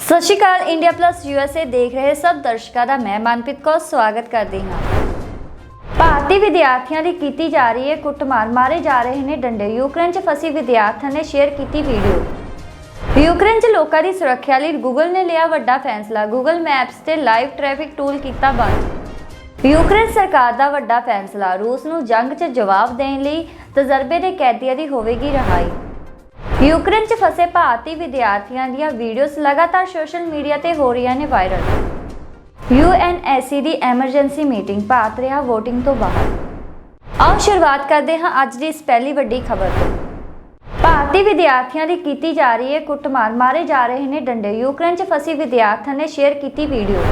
ਸਤਿ ਸ਼੍ਰੀ ਅਕਾਲ। India plus USA ਦੇਖ ਰਹੇ ਸਭ ਦਰਸ਼ਕਾਂ ਦਾ ਮੈਂ ਮਨਪ੍ਰੀਤ ਕੌਰ ਸਵਾਗਤ ਕਰਦੀ ਹਾਂ। ਭਾਰਤੀ ਵਿਦਿਆਰਥੀਆਂ ਦੀ ਕੀਤੀ ਜਾ ਰਹੀ ਹੈ ਕੁੱਟਮਾਰ, ਮਾਰੇ ਜਾ ਰਹੇ ਨੇ ਡੰਡੇ। ਯੂਕਰੇਨ 'ਚ ਫਸੀ ਵਿਦਿਆਰਥਣ ਨੇ ਸ਼ੇਅਰ ਕੀਤੀ ਵੀਡੀਓ। ਯੂਕਰੇਨ 'ਚ ਲੋਕਾਂ ਦੀ ਸੁਰੱਖਿਆ ਲਈ ਗੂਗਲ ਨੇ ਲਿਆ ਵੱਡਾ ਫੈਸਲਾ। ਗੂਗਲ ਮੈਪਸ ਤੇ ਲਾਈਵ ਟ੍ਰੈਫਿਕ ਟੂਲ ਕੀਤਾ ਬੰਦ। ਯੂਕਰੇਨ ਸਰਕਾਰ ਦਾ ਵੱਡਾ ਫੈਸਲਾ। ਰੂਸ ਨੂੰ ਜੰਗ 'ਚ ਜਵਾਬ ਦੇਣ ਲਈ ਤਜਰਬੇ ਦੇ ਕੈਦੀਆਂ ਦੀ ਹੋਵੇਗੀ ਰਿਹਾਈ। ਯੂਕਰੇਨ 'ਚ ਫਸੇ ਭਾਰਤੀ ਵਿਦਿਆਰਥੀਆਂ ਦੀਆਂ ਵੀਡੀਓਜ਼ ਲਗਾਤਾਰ ਸੋਸ਼ਲ ਮੀਡੀਆ ਤੇ ਹੋ ਰਹੀਆਂ ਨੇ ਵਾਇਰਲ। UNSC ਦੀ ਐਮਰਜੈਂਸੀ ਮੀਟਿੰਗ, ਭਾਰਤ ਰਿਹਾ VOTING ਤੋਂ ਬਾਹਰ। ਆਓ ਸ਼ੁਰੂਆਤ ਕਰਦੇ ਹਾਂ ਅੱਜ ਦੀ ਇਸ ਪਹਿਲੀ ਵੱਡੀ ਖਬਰ ਤੋਂ। ਭਾਰਤੀ ਵਿਦਿਆਰਥੀਆਂ ਦੀ ਕੀਤੀ ਜਾ ਰਹੀ ਹੈ ਕੁੱਟਮਾਰ, ਮਾਰੇ ਜਾ ਰਹੇ ਨੇ ਡੰਡੇ। ਯੂਕਰੇਨ 'ਚ ਫਸੀ ਵਿਦਿਆਰਥਣ ਨੇ ਸ਼ੇਅਰ ਕੀਤੀ ਵੀਡੀਓ।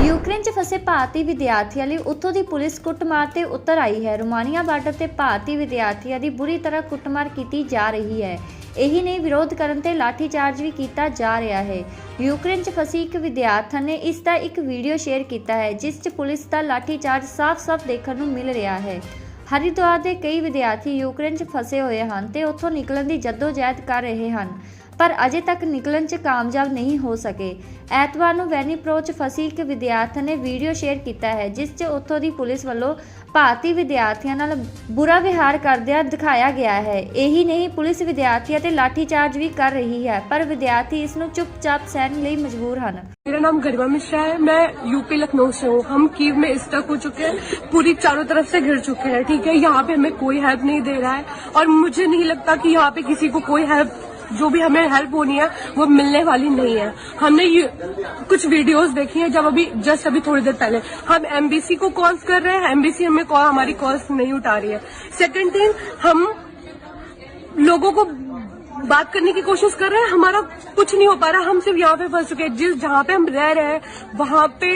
ਯੂਕਰੇਨ 'ਚ ਫਸੇ ਭਾਰਤੀ ਵਿਦਿਆਰਥੀਆਂ ਲਈ ਉੱਥੋਂ ਦੀ ਪੁਲਿਸ ਕੁੱਟਮਾਰ ਤੇ ਉਤਰ ਆਈ ਹੈ। ਰੋਮਾਨੀਆ ਬਾਰਡਰ ਤੇ ਭਾਰਤੀ ਵਿਦਿਆਰਥੀਆਂ ਦੀ ਬੁਰੀ ਤਰ੍ਹਾਂ ਕੁੱਟਮਾਰ ਕੀਤੀ ਜਾ ਰਹੀ ਹੈ। ਇਹੀ ਨਹੀਂ, ਵਿਰੋਧ ਕਰਨ ਤੇ ਲਾਠੀਚਾਰਜ ਵੀ ਕੀਤਾ ਜਾ ਰਿਹਾ ਹੈ। ਯੂਕਰੇਨ 'ਚ ਫਸੀ ਇੱਕ ਵਿਦਿਆਰਥਣ ਨੇ ਇਸ ਦਾ ਇੱਕ ਵੀਡੀਓ ਸ਼ੇਅਰ ਕੀਤਾ ਹੈ, ਜਿਸ 'ਚ ਪੁਲਿਸ ਦਾ ਲਾਠੀਚਾਰਜ ਸਾਫ਼-ਸਾਫ਼ ਦੇਖਣ ਨੂੰ ਮਿਲ ਰਿਹਾ ਹੈ। ਹਰਿਦੁਆਰ ਦੇ ਕਈ ਵਿਦਿਆਰਥੀ ਯੂਕਰੇਨ 'ਚ ਫਸੇ ਹੋਏ ਹਨ ਤੇ ਉੱਥੋਂ ਨਿਕਲਣ ਦੀ ਜੱਦੋ-ਜਹਿਦ ਕਰ ਰਹੇ ਹਨ, ਪਰ ਅਜੇ ਤੱਕ ਨਿਕਲਣ 'ਚ ਕਾਮਯਾਬ ਨਹੀਂ ਹੋ ਸਕੇ। ਐਤਵਾਰ ਨੂੰ ਵੈਨੀਪ੍ਰੋ 'ਚ ਫਸੀ ਇੱਕ ਵਿਦਿਆਰਥਣ ਨੇ ਵੀਡੀਓ ਸ਼ੇਅਰ ਕੀਤਾ ਹੈ, ਜਿਸ 'ਚ ਉੱਥੋਂ ਦੀ ਪੁਲਿਸ ਵੱਲੋਂ ਭਾਰਤੀ ਵਿਦਿਆਰਥੀਆਂ ਨਾਲ ਬੁਰਾ ਵਿਹਾਰ ਕਰਦਿਆਂ ਦਿਖਾਇਆ ਗਿਆ ਹੈ। ਇਹੀ ਨਹੀਂ, ਪੁਲਿਸ ਵਿਦਿਆਰਥੀਆਂ ਤੇ ਲਾਠੀਚਾਰਜ ਵੀ ਕਰ ਰਹੀ ਹੈ, ਪਰ ਵਿਦਿਆर्थी ਇਸ ਨੂੰ चुपचाप सहने ਲਈ ਮਜਬੂਰ ਹਨ। मेरा नाम गरिमा मिश्रा है। मैं यूपी लखनऊ से हूँ। हम कीव में स्टक हो चुके हैं, पूरी चारों तरफ से घिर चुके हैं। ठीक है, यहाँ पे हमें कोई हेल्प नहीं दे रहा है और मुझे नहीं लगता कि यहाँ पे किसी को कोई हेल्प, जो भी हमें हेल्प होनी है वो मिलने वाली नहीं है। हमने कुछ वीडियोस देखी हैं, जब अभी थोड़ी देर पहले हम एमबीसी को कॉल्स कर रहे हैं, एमबीसी हमारी कॉल्स नहीं उठा रही है। सेकंड थिंग, हम लोगों को बात करने की कोशिश कर रहे हैं, हमारा कुछ नहीं हो पा रहा। हम सिर्फ यहाँ पे फंस चुके हैं। जहाँ पे हम रह रहे हैं वहाँ पे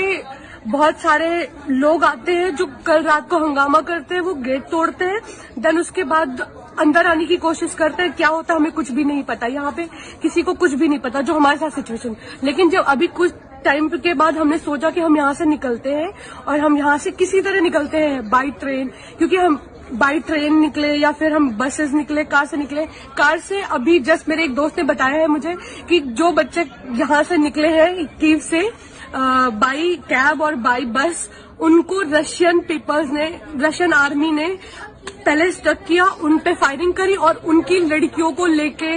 बहुत सारे लोग आते हैं जो कल रात को हंगामा करते हैं, वो गेट तोड़ते हैं, देन उसके बाद अंदर आने की कोशिश करते हैं। क्या होता है हमें कुछ भी नहीं पता, यहाँ पे किसी को कुछ भी नहीं पता जो हमारे साथ सिचुएशन। लेकिन जब अभी कुछ टाइम के बाद हमने सोचा कि हम यहाँ से निकलते हैं और हम यहाँ से किसी तरह निकलते हैं बाई ट्रेन, क्योंकि हम बाई ट्रेन निकले या फिर हम बसेस निकले, कार से निकले। कार से अभी जस्ट मेरे एक दोस्त ने बताया है मुझे कि जो बच्चे यहाँ से निकले हैं कीव से बाई कैब और बाई बस, उनको रशियन आर्मी ने पहले स्टक किया, उन पे फायरिंग करी और उनकी लड़कियों को लेके,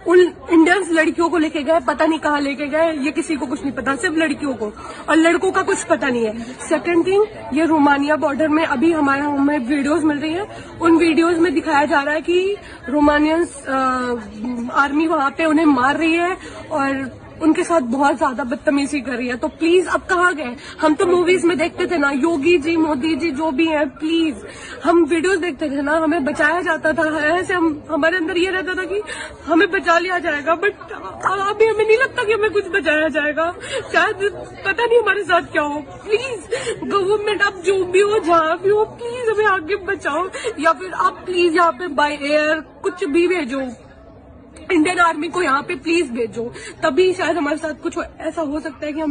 उन इंडियंस लड़कियों को लेके गए, पता नहीं कहाँ लेके गए, ये किसी को कुछ नहीं पता, सिर्फ लड़कियों को, और लड़कों का कुछ पता नहीं है। सेकंड थिंग, ये रोमानिया बॉर्डर में अभी हमें वीडियोस मिल रही है, उन वीडियोस में दिखाया जा रहा है कि रोमानियंस आर्मी वहां पे उन्हें मार रही है और उनके साथ बहुत ज्यादा बदतमीजी कर रही है। तो प्लीज, अब कहाँ गए? हम तो मूवीज में देखते थे ना, योगी जी, मोदी जी, जो भी हैं, प्लीज, हम वीडियोस देखते थे ना, हमें बचाया जाता था। ऐसे हमारे अंदर ये रहता था कि हमें बचा लिया जाएगा, बट अभी हमें नहीं लगता कि हमें कुछ बचाया जाएगा। शायद पता नहीं हमारे साथ क्या हो। प्लीज गवर्नमेंट, आप जो भी हो, जहाँ भी हो, प्लीज हमें आगे बचाओ, या फिर आप प्लीज यहाँ पे बाय एयर कुछ भी भेजो, इंडियन आर्मी को यहाँ पे प्लीज भेजो, तभी शायद हमारे साथ कुछ ऐसा हो सकता है कि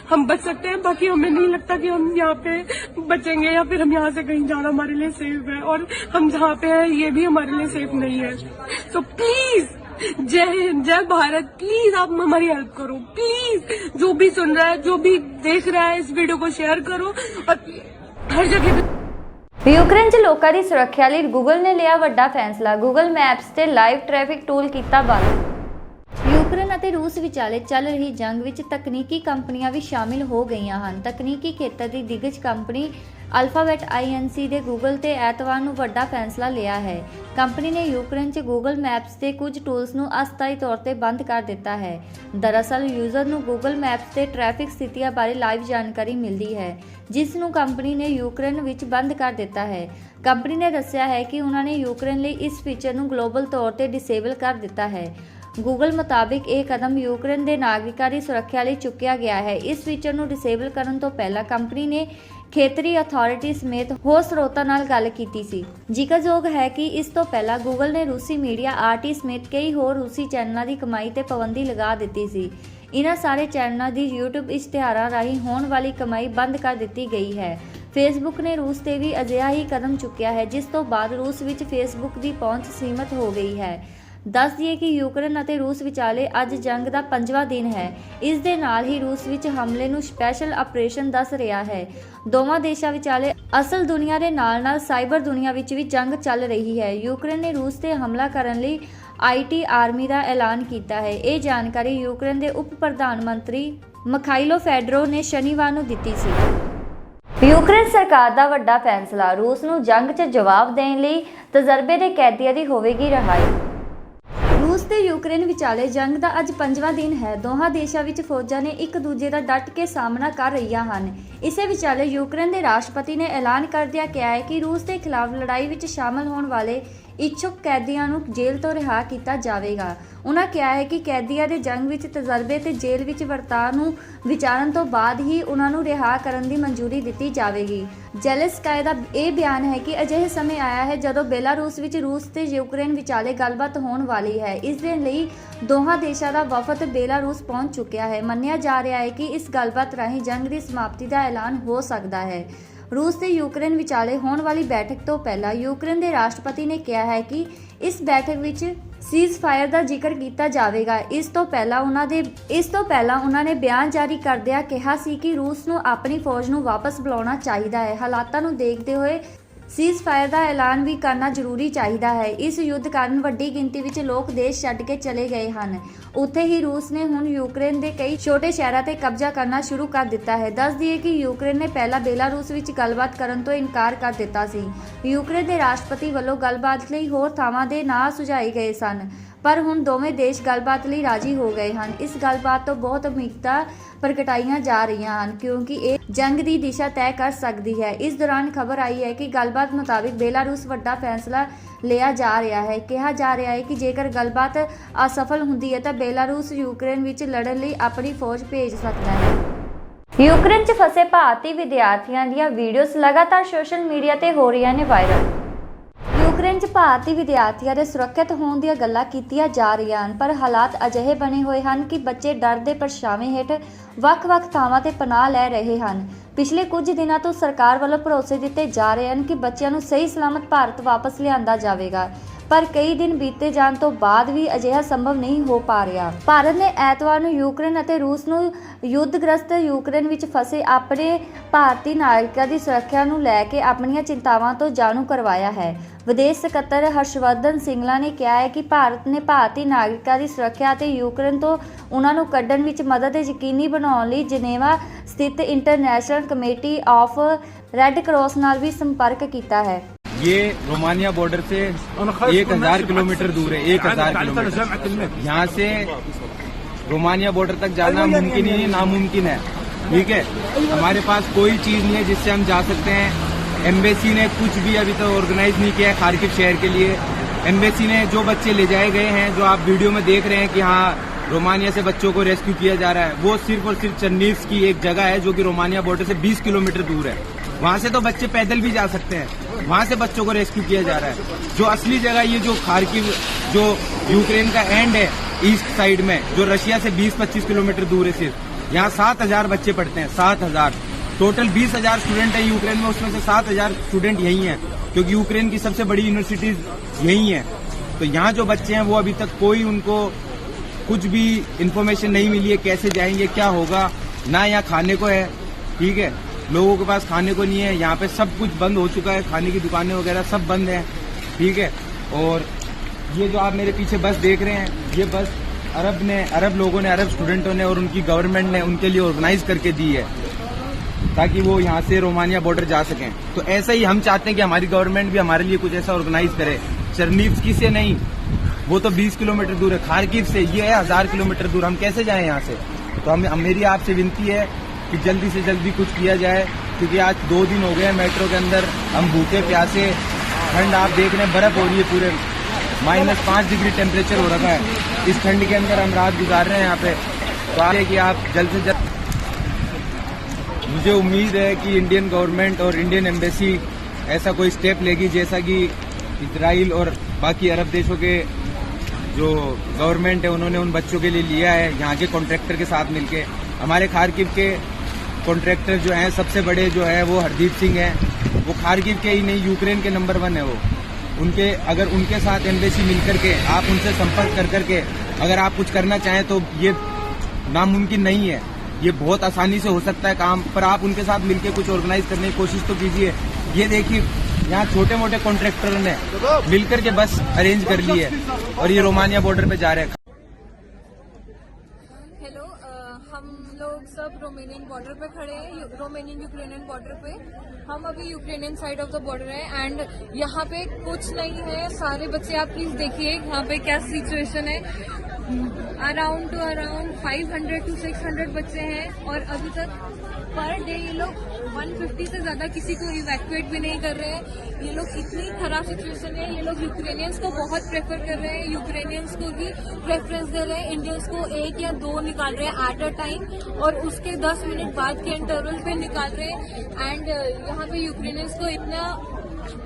हम बच सकते हैं। बाकी हमें नहीं लगता कि हम यहाँ पे बचेंगे या फिर हम यहाँ से कहीं जाना हमारे लिए सेफ है, और हम जहाँ पे हैं ये भी हमारे लिए सेफ नहीं है। तो प्लीज, जय हिंद, जय भारत, प्लीज आप हमारी हेल्प करो। प्लीज, जो भी सुन रहा है, जो भी देख रहा है, इस वीडियो को शेयर करो और हर जगह पे। ਯੂਕਰੇਨ 'ਚ ਲੋਕਾਂ ਦੀ ਸੁਰੱਖਿਆ ਲਈ ਗੂਗਲ ਨੇ ਲਿਆ ਵੱਡਾ ਫੈਸਲਾ। ਗੂਗਲ ਮੈਪਸ ਤੇ ਲਾਈਵ ਟ੍ਰੈਫਿਕ ਟੂਲ ਕੀਤਾ ਬੰਦ। ਯੂਕਰੇਨ ਅਤੇ ਰੂਸ ਵਿਚਾਲੇ ਚੱਲ ਰਹੀ ਜੰਗ ਵਿੱਚ ਤਕਨੀਕੀ ਕੰਪਨੀਆਂ ਵੀ ਸ਼ਾਮਿਲ ਹੋ ਗਈਆਂ ਹਨ। ਤਕਨੀਕੀ ਖੇਤਰ ਦੀ ਦਿੱਗਜ ਕੰਪਨੀ ਅਲਫਾਬੈਟ INC ਦੇ ਗੂਗਲ ਤੇ ਐਤਵਾਰ ਨੂੰ ਵੱਡਾ ਫੈਸਲਾ ਲਿਆ ਹੈ। ਕੰਪਨੀ ਨੇ ਯੂਕਰੇਨ 'ਚ ਗੂਗਲ ਮੈਪਸ ਦੇ ਕੁਝ ਟੂਲਸ ਨੂੰ ਅਸਥਾਈ ਤੌਰ ਤੇ ਬੰਦ ਕਰ ਦਿੱਤਾ ਹੈ। ਦਰਅਸਲ ਯੂਜ਼ਰ ਨੂੰ ਗੂਗਲ ਮੈਪਸ ਤੇ ਟ੍ਰੈਫਿਕ ਸਥਿਤੀਆਂ ਬਾਰੇ ਲਾਈਵ ਜਾਣਕਾਰੀ ਮਿਲਦੀ ਹੈ, ਜਿਸ ਨੂੰ ਕੰਪਨੀ ਨੇ ਯੂਕਰੇਨ ਵਿੱਚ ਬੰਦ ਕਰ ਦਿੱਤਾ ਹੈ। ਕੰਪਨੀ ਨੇ ਦੱਸਿਆ ਹੈ ਕਿ ਉਹਨਾਂ ਨੇ ਯੂਕਰੇਨ ਲਈ ਇਸ ਫੀਚਰ ਨੂੰ ਗਲੋਬਲ ਤੌਰ ਤੇ ਡਿਸੇਬਲ ਕਰ ਦਿੱਤਾ ਹੈ। ਗੂਗਲ ਮੁਤਾਬਿਕ ਇਹ ਕਦਮ ਯੂਕਰੇਨ ਦੇ ਨਾਗਰਿਕਾਂ ਦੀ ਸੁਰੱਖਿਆ ਲਈ ਚੁੱਕਿਆ ਗਿਆ ਹੈ। ਇਸ ਫੀਚਰ ਨੂੰ ਡਿਸੇਬਲ ਕਰਨ ਤੋਂ ਪਹਿਲਾਂ ਕੰਪਨੀ ਨੇ ਖੇਤਰੀ ਅਥਾਰਟੀ ਸਮੇਤ ਹੋਰ ਸਰੋਤਾਂ ਨਾਲ ਗੱਲ ਕੀਤੀ ਸੀ। ਜ਼ਿਕਰਯੋਗ ਹੈ ਕਿ ਇਸ ਤੋਂ ਪਹਿਲਾਂ ਗੂਗਲ ਨੇ ਰੂਸੀ ਮੀਡੀਆ RT ਸਮੇਤ ਕਈ ਹੋਰ ਰੂਸੀ ਚੈਨਲਾਂ ਦੀ ਕਮਾਈ ਤੇ ਪਾਬੰਦੀ ਲਗਾ ਦਿੱਤੀ ਸੀ। ਇਹਨਾਂ ਸਾਰੇ ਚੈਨਲਾਂ ਦੀ YouTube ਇਸ਼ਤਿਹਾਰਾਂ ਰਾਹੀਂ ਹੋਣ ਵਾਲੀ ਕਮਾਈ ਬੰਦ ਕਰ ਦਿੱਤੀ ਗਈ ਹੈ। ਫੇਸਬੁੱਕ ਨੇ ਰੂਸ ਤੇ ਵੀ ਅਜਿਹਾ ਹੀ ਕਦਮ ਚੁੱਕਿਆ ਹੈ, ਜਿਸ ਤੋਂ ਬਾਅਦ ਰੂਸ ਵਿੱਚ ਫੇਸਬੁੱਕ ਦੀ ਪਹੁੰਚ ਸੀਮਤ ਹੋ ਗਈ ਹੈ। ਦੱਸ ਦਈਏ ਕਿ ਯੂਕਰੇਨ ਅਤੇ ਰੂਸ ਵਿਚਾਲੇ ਅੱਜ ਜੰਗ ਦਾ 5ਵਾਂ ਦਿਨ ਹੈ। ਇਸ ਦੇ ਨਾਲ ਹੀ ਰੂਸ ਵਿੱਚ ਹਮਲੇ ਨੂੰ ਸਪੈਸ਼ਲ ਆਪਰੇਸ਼ਨ ਦੱਸ ਰਿਹਾ ਹੈ। ਦੋਵਾਂ ਦੇਸ਼ਾਂ ਵਿਚਾਲੇ ਅਸਲ ਦੁਨੀਆ ਦੇ ਨਾਲ-ਨਾਲ ਸਾਈਬਰ ਦੁਨੀਆ ਵਿੱਚ ਵੀ ਜੰਗ ਚੱਲ ਰਹੀ ਹੈ। ਯੂਕਰੇਨ ਨੇ ਰੂਸ ਤੇ ਹਮਲਾ ਕਰਨ ਲਈ IT ਆਰਮੀ ਦਾ ਐਲਾਨ ਕੀਤਾ ਹੈ। ਇਹ ਜਾਣਕਾਰੀ ਯੂਕਰੇਨ ਦੇ ਉਪ ਪ੍ਰਧਾਨ ਮੰਤਰੀ ਮਖਾਈਲੋ ਫੈਡਰੋ ਨੇ ਸ਼ਨੀਵਾਰ ਨੂੰ ਦਿੱਤੀ ਸੀ। ਯੂਕਰੇਨ ਸਰਕਾਰ ਦਾ ਵੱਡਾ ਫੈਸਲਾ, ਰੂਸ ਨੂੰ ਜੰਗ 'ਚ ਜਵਾਬ ਦੇਣ ਲਈ ਤਜਰਬੇ ਦੇ ਕੈਦੀਆਂ ਦੀ ਹੋਵੇਗੀ ਰਿਹਾਈ। ਰੂਸ ਤੇ ਯੂਕਰੇਨ ਵਿਚਾਲੇ ਜੰਗ ਦਾ ਅੱਜ 5ਵਾਂ ਦਿਨ ਹੈ। ਦੋਹਾਂ ਦੇਸ਼ਾਂ ਵਿੱਚ ਫੌਜਾਂ ਨੇ ਇੱਕ ਦੂਜੇ ਦਾ ਡਟ ਕੇ ਸਾਹਮਣਾ ਕਰ ਰਹੀਆਂ ਹਨ। ਇਸੇ ਵਿਚਾਲੇ ਯੂਕਰੇਨ ਦੇ ਰਾਸ਼ਟਰਪਤੀ ਨੇ ਐਲਾਨ ਕਰਦਿਆਂ ਕਿਹਾ ਹੈ ਕਿ ਰੂਸ ਦੇ ਖਿਲਾਫ ਲੜਾਈ ਵਿੱਚ ਸ਼ਾਮਲ ਹੋਣ ਵਾਲੇ ਇੱਛੁਕ ਕੈਦੀਆਂ ਨੂੰ ਜੇਲ੍ਹ ਤੋਂ ਰਿਹਾ ਕੀਤਾ ਜਾਵੇਗਾ। ਉਨ੍ਹਾਂ ਕਿਹਾ ਹੈ ਕਿ ਕੈਦੀਆਂ ਦੇ ਜੰਗ ਵਿੱਚ ਤਜਰਬੇ ਤੇ ਜੇਲ੍ਹ ਵਿੱਚ ਵਰਤਾਅ ਨੂੰ ਵਿਚਾਰਨ ਤੋਂ ਬਾਅਦ ਹੀ ਉਨ੍ਹਾਂ ਨੂੰ ਰਿਹਾ ਕਰਨ ਦੀ ਮਨਜ਼ੂਰੀ ਦਿੱਤੀ ਜਾਵੇਗੀ। ਜ਼ੈਲੈਂਸਕੀ ਦਾ ਇਹ ਬਿਆਨ ਹੈ ਕਿ ਅਜਿਹੇ ਸਮੇਂ ਆਇਆ ਹੈ ਜਦੋਂ ਬੇਲਾਰੂਸ ਵਿੱਚ ਰੂਸ ਤੇ ਯੂਕਰੇਨ ਵਿਚਾਲੇ ਗੱਲਬਾਤ ਹੋਣ ਵਾਲੀ ਹੈ। ਇਸ ਦੇ ਲਈ ਦੋਹਾਂ ਦੇਸ਼ਾਂ ਦਾ ਵਫਦ ਬੇਲਾਰੂਸ ਪਹੁੰਚ ਚੁੱਕਿਆ ਹੈ। ਮੰਨਿਆ ਜਾ ਰਿਹਾ ਹੈ ਕਿ ਇਸ ਗੱਲਬਾਤ ਰਾਹੀਂ ਜੰਗ ਦੀ ਸਮਾਪਤੀ ਦਾ ਐਲਾਨ ਹੋ ਸਕਦਾ ਹੈ। ਰੂਸ ਤੇ ਯੂਕਰੇਨ ਵਿਚਾਲੇ ਹੋਣ ਵਾਲੀ ਬੈਠਕ ਤੋਂ ਪਹਿਲਾਂ ਯੂਕਰੇਨ ਦੇ ਰਾਸ਼ਟਰਪਤੀ ਨੇ ਕਿਹਾ ਹੈ ਕਿ ਇਸ ਬੈਠਕ ਵਿੱਚ ਸੀਜ਼ਫਾਇਰ ਦਾ ਜ਼ਿਕਰ ਕੀਤਾ ਜਾਵੇਗਾ। ਇਸ ਤੋਂ ਪਹਿਲਾਂ ਉਹਨਾਂ ਨੇ ਬਿਆਨ ਜਾਰੀ ਕਰਦਿਆਂ ਕਿਹਾ ਸੀ ਕਿ ਰੂਸ ਨੂੰ ਆਪਣੀ ਫੌਜ ਨੂੰ ਵਾਪਸ ਬੁਲਾਉਣਾ ਚਾਹੀਦਾ ਹੈ। ਹਾਲਾਤਾਂ ਨੂੰ ਦੇਖਦੇ ਹੋਏ ਸੀਜ਼ਫਾਇਰ ਦਾ ਐਲਾਨ ਵੀ ਕਰਨਾ ਜ਼ਰੂਰੀ ਚਾਹੀਦਾ ਹੈ। ਇਸ ਯੁੱਧ ਕਾਰਨ ਵੱਡੀ ਗਿਣਤੀ ਵਿੱਚ ਲੋਕ ਦੇਸ਼ ਛੱਡ ਕੇ ਚਲੇ ਗਏ ਹਨ। ਉੱਥੇ ਹੀ ਰੂਸ ਨੇ ਹੁਣ ਯੂਕਰੇਨ ਦੇ ਕਈ ਛੋਟੇ ਸ਼ਹਿਰਾਂ ਤੇ ਕਬਜ਼ਾ ਕਰਨਾ ਸ਼ੁਰੂ ਕਰ ਦਿੱਤਾ ਹੈ। ਦੱਸ ਦਈਏ ਕਿ ਯੂਕਰੇਨ ਨੇ ਪਹਿਲਾਂ ਬੇਲਾਰੂਸ ਵਿੱਚ ਗੱਲਬਾਤ ਕਰਨ ਤੋਂ ਇਨਕਾਰ ਕਰ ਦਿੱਤਾ ਸੀ। ਯੂਕਰੇਨ ਦੇ ਰਾਸ਼ਟਰਪਤੀ ਵੱਲੋਂ ਗੱਲਬਾਤ ਲਈ ਹੋਰ ਥਾਵਾਂ ਦੇ ਨਾਂ ਸੁਝਾਏ ਗਏ ਸਨ, ਪਰ ਹੁਣ ਦੋਵੇਂ ਦੇਸ਼ ਗੱਲਬਾਤ ਲਈ ਰਾਜੀ ਹੋ ਗਏ ਹਨ। ਇਸ ਗੱਲਬਾਤ ਤੋਂ ਬਹੁਤ ਉਮੀਦਾਂ ਪ੍ਰਗਟਾਈਆਂ ਜਾ ਰਹੀਆਂ ਹਨ ਕਿਉਂਕਿ ਇਹ ਜੰਗ ਦੀ ਦਿਸ਼ਾ ਤੈਅ ਕਰ ਸਕਦੀ ਹੈ। ਇਸ ਦੌਰਾਨ ਖਬਰ ਆਈ ਹੈ ਕਿ ਗੱਲਬਾਤ ਮੁਤਾਬਿਕ ਬੇਲਾਰੂਸ ਵੱਡਾ ਫੈਸਲਾ ਲਿਆ ਜਾ ਰਿਹਾ ਹੈ। ਕਿਹਾ ਜਾ ਰਿਹਾ ਹੈ ਕਿ ਜੇਕਰ ਗੱਲਬਾਤ ਅਸਫਲ ਹੁੰਦੀ ਹੈ ਤਾਂ ਬੇਲਾਰੂਸ ਯੂਕਰੇਨ ਵਿੱਚ ਲੜਨ ਲਈ ਆਪਣੀ ਫੌਜ ਭੇਜ ਸਕਦਾ ਹੈ। ਯੂਕਰੇਨ 'ਚ ਫਸੇ ਭਾਰਤੀ ਵਿਦਿਆਰਥੀਆਂ ਦੀਆਂ ਵੀਡੀਓਜ਼ ਲਗਾਤਾਰ ਸੋਸ਼ਲ ਮੀਡੀਆ ਤੇ ਹੋ ਰਹੀਆਂ ਨੇ ਵਾਇਰਲ। ਯੂਕਰੇਨ 'ਚ ਭਾਰਤੀ ਵਿਦਿਆਰਥੀਆਂ ਦੇ ਸੁਰੱਖਿਅਤ ਹੋਣ ਦੀਆਂ ਗੱਲਾਂ ਕੀਤੀਆਂ ਜਾ ਰਹੀਆਂ ਹਨ, ਪਰ ਹਾਲਾਤ ਅਜਿਹੇ ਬਣੇ ਹੋਏ ਹਨ ਕਿ ਬੱਚੇ ਡਰ ਦੇ ਪਰਛਾਵੇਂ ਹੇਠ ਵੱਖ-ਵੱਖ ਥਾਵਾਂ ਤੇ ਪਨਾਹ ਲੈ ਰਹੇ ਹਨ। ਪਿਛਲੇ ਕੁਝ ਦਿਨਾਂ ਤੋਂ ਸਰਕਾਰ ਵੱਲੋਂ ਭਰੋਸੇ ਦਿੱਤੇ ਜਾ ਰਹੇ ਹਨ ਕਿ ਬੱਚਿਆਂ ਨੂੰ ਸਹੀ ਸਲਾਮਤ ਭਾਰਤ ਵਾਪਸ ਲਿਆਂਦਾ ਜਾਵੇਗਾ, ਪਰ ਕਈ ਦਿਨ ਬੀਤੇ ਜਾਣ ਤੋਂ ਬਾਅਦ ਵੀ ਅਜਿਹਾ ਸੰਭਵ ਨਹੀਂ ਹੋ ਪਾ ਰਿਹਾ। ਭਾਰਤ ਨੇ ਐਤਵਾਰ ਨੂੰ ਯੂਕਰੇਨ ਅਤੇ ਰੂਸ ਨੂੰ ਯੁੱਧਗ੍ਰਸਤ ਯੂਕਰੇਨ ਵਿੱਚ ਫਸੇ ਆਪਣੇ ਭਾਰਤੀ ਨਾਗਰਿਕਾਂ ਦੀ ਸੁਰੱਖਿਆ ਨੂੰ ਲੈ ਕੇ ਆਪਣੀਆਂ ਚਿੰਤਾਵਾਂ ਤੋਂ ਜਾਣੂ ਕਰਵਾਇਆ ਹੈ। ਵਿਦੇਸ਼ ਸਕੱਤਰ ਹਰਸ਼ਵਰਧਨ ਸਿੰਗਲਾ ਨੇ ਕਿਹਾ ਹੈ ਕਿ ਭਾਰਤ ਨੇ ਭਾਰਤੀ ਨਾਗਰਿਕਾਂ ਦੀ ਸੁਰੱਖਿਆ ਅਤੇ ਯੂਕਰੇਨ ਤੋਂ ਉਨ੍ਹਾਂ ਨੂੰ ਕੱਢਣ ਵਿੱਚ ਮਦਦ ਯਕੀਨੀ ਬਣਾਉਣ ਲਈ ਜਨੇਵਾ ਸਥਿਤ international committee of red cross ਨਾਲ ਵੀ ਸੰਪਰਕ ਕੀਤਾ है। ये रोमानिया बॉर्डर से 1000 किलोमीटर दूर है। 1000 किलोमीटर यहाँ से रोमानिया बॉर्डर तक जाना मुमकिन ही नहीं, नामुमकिन है। ठीक है, हमारे पास कोई चीज नहीं है जिससे हम जा सकते हैं। एम्बेसी ने कुछ भी अभी तक ऑर्गेनाइज नहीं किया है खार्किव शहर के लिए। एम्बेसी ने जो बच्चे ले जाए गए हैं, जो आप वीडियो में देख रहे हैं कि हाँ रोमानिया से बच्चों को रेस्क्यू किया जा रहा है, वो सिर्फ और सिर्फ चर्नीव्स की एक जगह है जो कि रोमानिया बॉर्डर से 20 किलोमीटर दूर है। वहां से तो बच्चे पैदल भी जा सकते हैं, वहां से बच्चों को रेस्क्यू किया जा रहा है। जो असली जगह ये जो खार्किव, जो यूक्रेन का एंड है ईस्ट साइड में, जो रशिया से 20-25 किलोमीटर दूर है, सिर्फ यहाँ 7000 बच्चे पढ़ते हैं। 7000 टोटल 20,000 स्टूडेंट है यूक्रेन में, उसमें से 7000 स्टूडेंट यही हैं, क्योंकि यूक्रेन की सबसे बड़ी यूनिवर्सिटीज यही हैं। तो यहाँ जो बच्चे हैं वो अभी तक कोई उनको कुछ भी इंफॉर्मेशन नहीं मिली है, कैसे जाएंगे, क्या होगा। ना यहाँ खाने को है, ठीक है, लोगों के पास खाने को नहीं है। यहाँ पे सब कुछ बंद हो चुका है, खाने की दुकानें वगैरह सब बंद हैं, ठीक है। और ये जो आप मेरे पीछे बस देख रहे हैं, ये बस अरब लोगों ने, अरब स्टूडेंटों ने और उनकी गवर्नमेंट ने उनके लिए ऑर्गेनाइज करके दी है ताकि वो यहाँ से रोमानिया बॉर्डर जा सकें। तो ऐसा ही हम चाहते हैं कि हमारी गवर्नमेंट भी हमारे लिए कुछ ऐसा ऑर्गेनाइज करे। चर्नीव्स्की से नहीं, वो तो 20 किलोमीटर दूर है, खार्किव से ये है 1000 किलोमीटर दूर। हम कैसे जाएं यहाँ से? तो मेरी आपसे विनती है कि जल्दी से जल्दी कुछ किया जाए, क्योंकि आज 2 दिन हो गए हैं मेट्रो के अंदर हम भूखे प्यासे। ठंड आप देख रहे हैं, बर्फ हो रही है, पूरे -5 डिग्री टेम्परेचर हो रखा है। इस ठंड के अंदर हम रात गुजार रहे हैं यहाँ पे। तो आगे कि आप जल्द से जल्द, मुझे उम्मीद है कि इंडियन गवर्नमेंट और इंडियन एम्बेसी ऐसा कोई स्टेप लेगी जैसा कि इजराइल और बाकी अरब देशों के जो गवर्नमेंट है उन्होंने उन बच्चों के लिए लिया है, यहाँ के कॉन्ट्रैक्टर के साथ मिलके। हमारे खार्किव के कॉन्ट्रैक्टर जो हैं सबसे बड़े जो है वो हरदीप सिंह हैं। वो खार्किव के ही नहीं, यूक्रेन के नंबर 1 है वो। अगर उनके साथ एम्बेसी मिल करके आप उनसे संपर्क कर करके अगर आप कुछ करना चाहें तो ये नामुमकिन नहीं है, ये बहुत आसानी से हो सकता है काम, पर आप उनके साथ मिलके कुछ ऑर्गेनाइज करने की कोशिश तो कीजिए। ये देखिए यहाँ छोटे मोटे कॉन्ट्रैक्टर ने मिलकर के बस अरेंज कर ली है और ये रोमानिया बॉर्डर पे जा रहे हैं। हेलो, हम लोग सब रोमानियन बॉर्डर पे खड़े हैं, रोमानियन यूक्रेनियन बॉर्डर पे। हम अभी Ukrainian side of the border है एंड यहाँ पे कुछ नहीं है। सारे बच्चे आप प्लीज देखिए यहाँ पे क्या सिचुएशन है। अराउंड 500 to 600 बच्चे हैं और अभी तक पर डे ये लोग 150 से ज्यादा किसी को इवैक्यूएट भी नहीं कर रहे हैं। ये लोग इतनी खराब सिचुएशन है। ये लोग यूक्रेनियंस को बहुत प्रेफर कर रहे हैं, यूक्रेनियंस को भी प्रेफरेंस दे रहे हैं, इंडियंस को 1 या 2 निकाल रहे हैं एट अ टाइम और उसके 10 मिनट बाद के इंटरवल पे निकाल रहे हैं। एंड यहाँ पे यूक्रेनियंस को इतना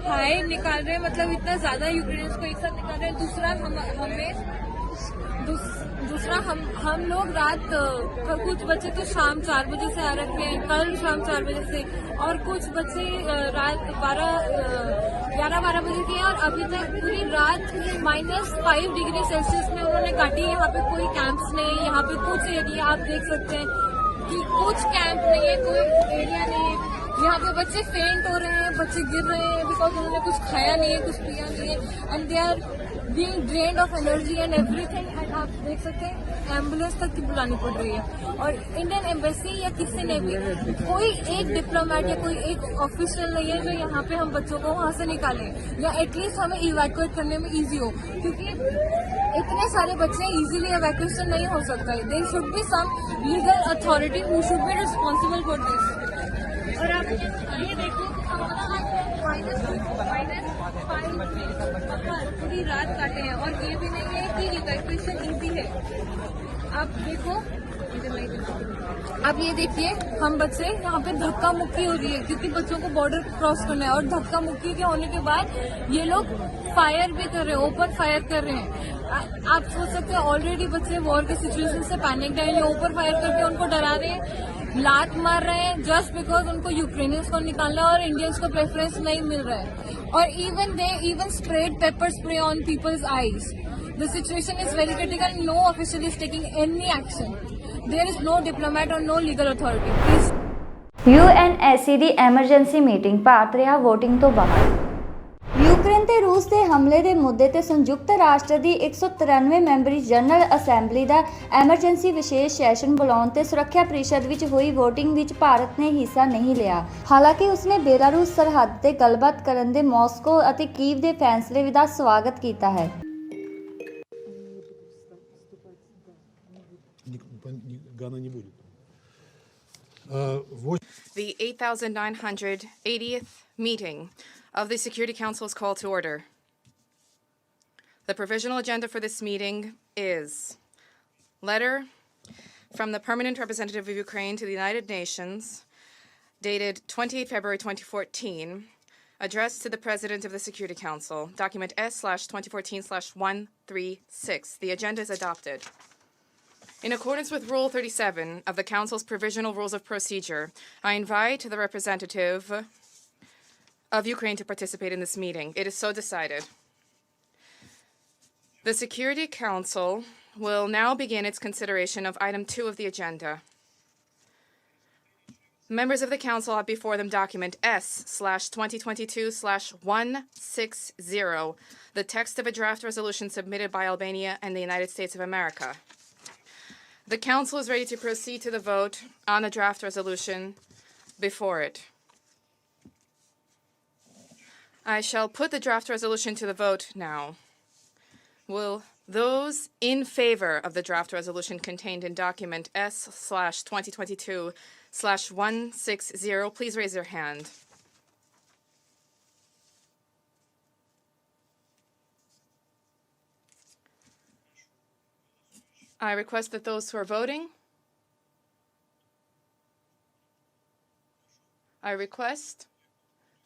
हाई निकाल रहे हैं, मतलब इतना ज्यादा यूक्रेनियंस को एक साथ निकाल रहे हैं। दूसरा हम लोग रात कुछ बच्चे तो शाम 4 बजे से आ रखे हैं, कल शाम 4 बजे से, और कुछ बच्चे रात 11-12 बजे के हैं और अभी तक पूरी रात -5 डिग्री सेल्सियस में उन्होंने काटी। यहाँ पे कोई कैंप्स नहीं है, यहाँ पे कुछ एरिया आप देख सकते हैं कि कुछ कैंप नहीं है, कोई एरिया नहीं है। यहाँ पे बच्चे फेंट हो रहे हैं, बच्चे गिर रहे हैं बिकॉज उन्होंने कुछ खाया नहीं है, कुछ पिया नहीं है and they are being drained of energy and everything. And आप देख सकते हैं एम्बुलेंस तक की बुलानी पड़ रही है। और इंडियन एम्बेसी या किसी ने भी कोई एक डिप्लोमेट या कोई एक ऑफिशियल नहीं है जो यहाँ पे हम बच्चों को वहाँ से निकालें या एटलीस्ट हमें इवैक्यूएट करने में ईजी हो, क्योंकि इतने सारे बच्चे इजीली इवैक्यूएशन नहीं हो सकता है। There should be some legal authority who should be responsible for this. और आप ये देखो पूरी रात काटे हैं और ये भी नहीं है कि इवैक्यूएशन इजी है। आप देखो, अब ये देखिए हम बच्चे यहाँ पे धक्का मुक्की हो रही है क्योंकि बच्चों को बॉर्डर क्रॉस करना है और धक्का मुक्की के होने के बाद ये लोग फायर भी कर रहे हैं, ओपन फायर कर रहे हैं। आप सोच सकते हैं ऑलरेडी बच्चे वॉर के सिचुएशन से पैनिक है, ये ओपन फायर करके उनको डरा रहे हैं, लात मार रहे हैं जस्ट बिकॉज उनको यूक्रेनियंस को निकालना है और इंडियंस को प्रेफरेंस नहीं मिल रहा है। और even spread pepper spray on people's eyes. The situation is very critical. No official is taking any action. There is no diplomat or no legal authority. Please UNSC ਦੀ ਐਮਰਜੈਂਸੀ ਮੀਟਿੰਗ ਭਾਰਤ ਰਿਹਾ VOTING ਤੋਂ ਬਾਹਰ। Ukraine ਤੇ ਰੂਸ ਦੇ ਹਮਲੇ ਦੇ ਮੁੱਦੇ ਤੇ ਸੰਯੁਕਤ ਰਾਸ਼ਟਰ ਦੀ 193 ਮੈਂਬਰੀ ਜਨਰਲ ਅਸੈਂਬਲੀ ਦਾ ਐਮਰਜੈਂਸੀ ਵਿਸ਼ੇਸ਼ ਸੈਸ਼ਨ ਬੁਲਾਉਣ ਤੇ ਸੁਰੱਖਿਆ ਪ੍ਰੀਸ਼ਦ ਵਿੱਚ ਹੋਈ VOTING ਵਿੱਚ ਭਾਰਤ ਨੇ ਹਿੱਸਾ ਨਹੀਂ ਲਿਆ। ਹਾਲਾਂਕਿ ਉਸਨੇ ਬੇਲਾਰੂਸ ਸਰਹੱਦ ਤੇ ਗੱਲਬਾਤ ਕਰਨ ਦੇ ਮਾਸਕੋ ਅਤੇ ਕੀਵ ਦੇ ਫੈਸਲੇ ਦਾ ਸਵਾਗਤ ਕੀਤਾ ਹੈ। The 8,980th meeting of the Security Council is called to order. The provisional agenda for this meeting is letter from the Permanent Representative of Ukraine to the United Nations, dated 28 February 2014, addressed to the President of the Security Council, document S/2014/136. The agenda is adopted. In accordance with Rule 37 of the Council's Provisional Rules of Procedure, I invite the representative of Ukraine to participate in this meeting. It is so decided. The Security Council will now begin its consideration of item 2 of the agenda. Members of the Council have before them document S/2022/160, the text of a draft resolution submitted by Albania and the United States of America. The Council is ready to proceed to the vote on the draft resolution before it. I shall put the draft resolution to the vote now. Will those in favor of the draft resolution contained in document S/2022/160 please raise their hand? I request that those who are voting, I request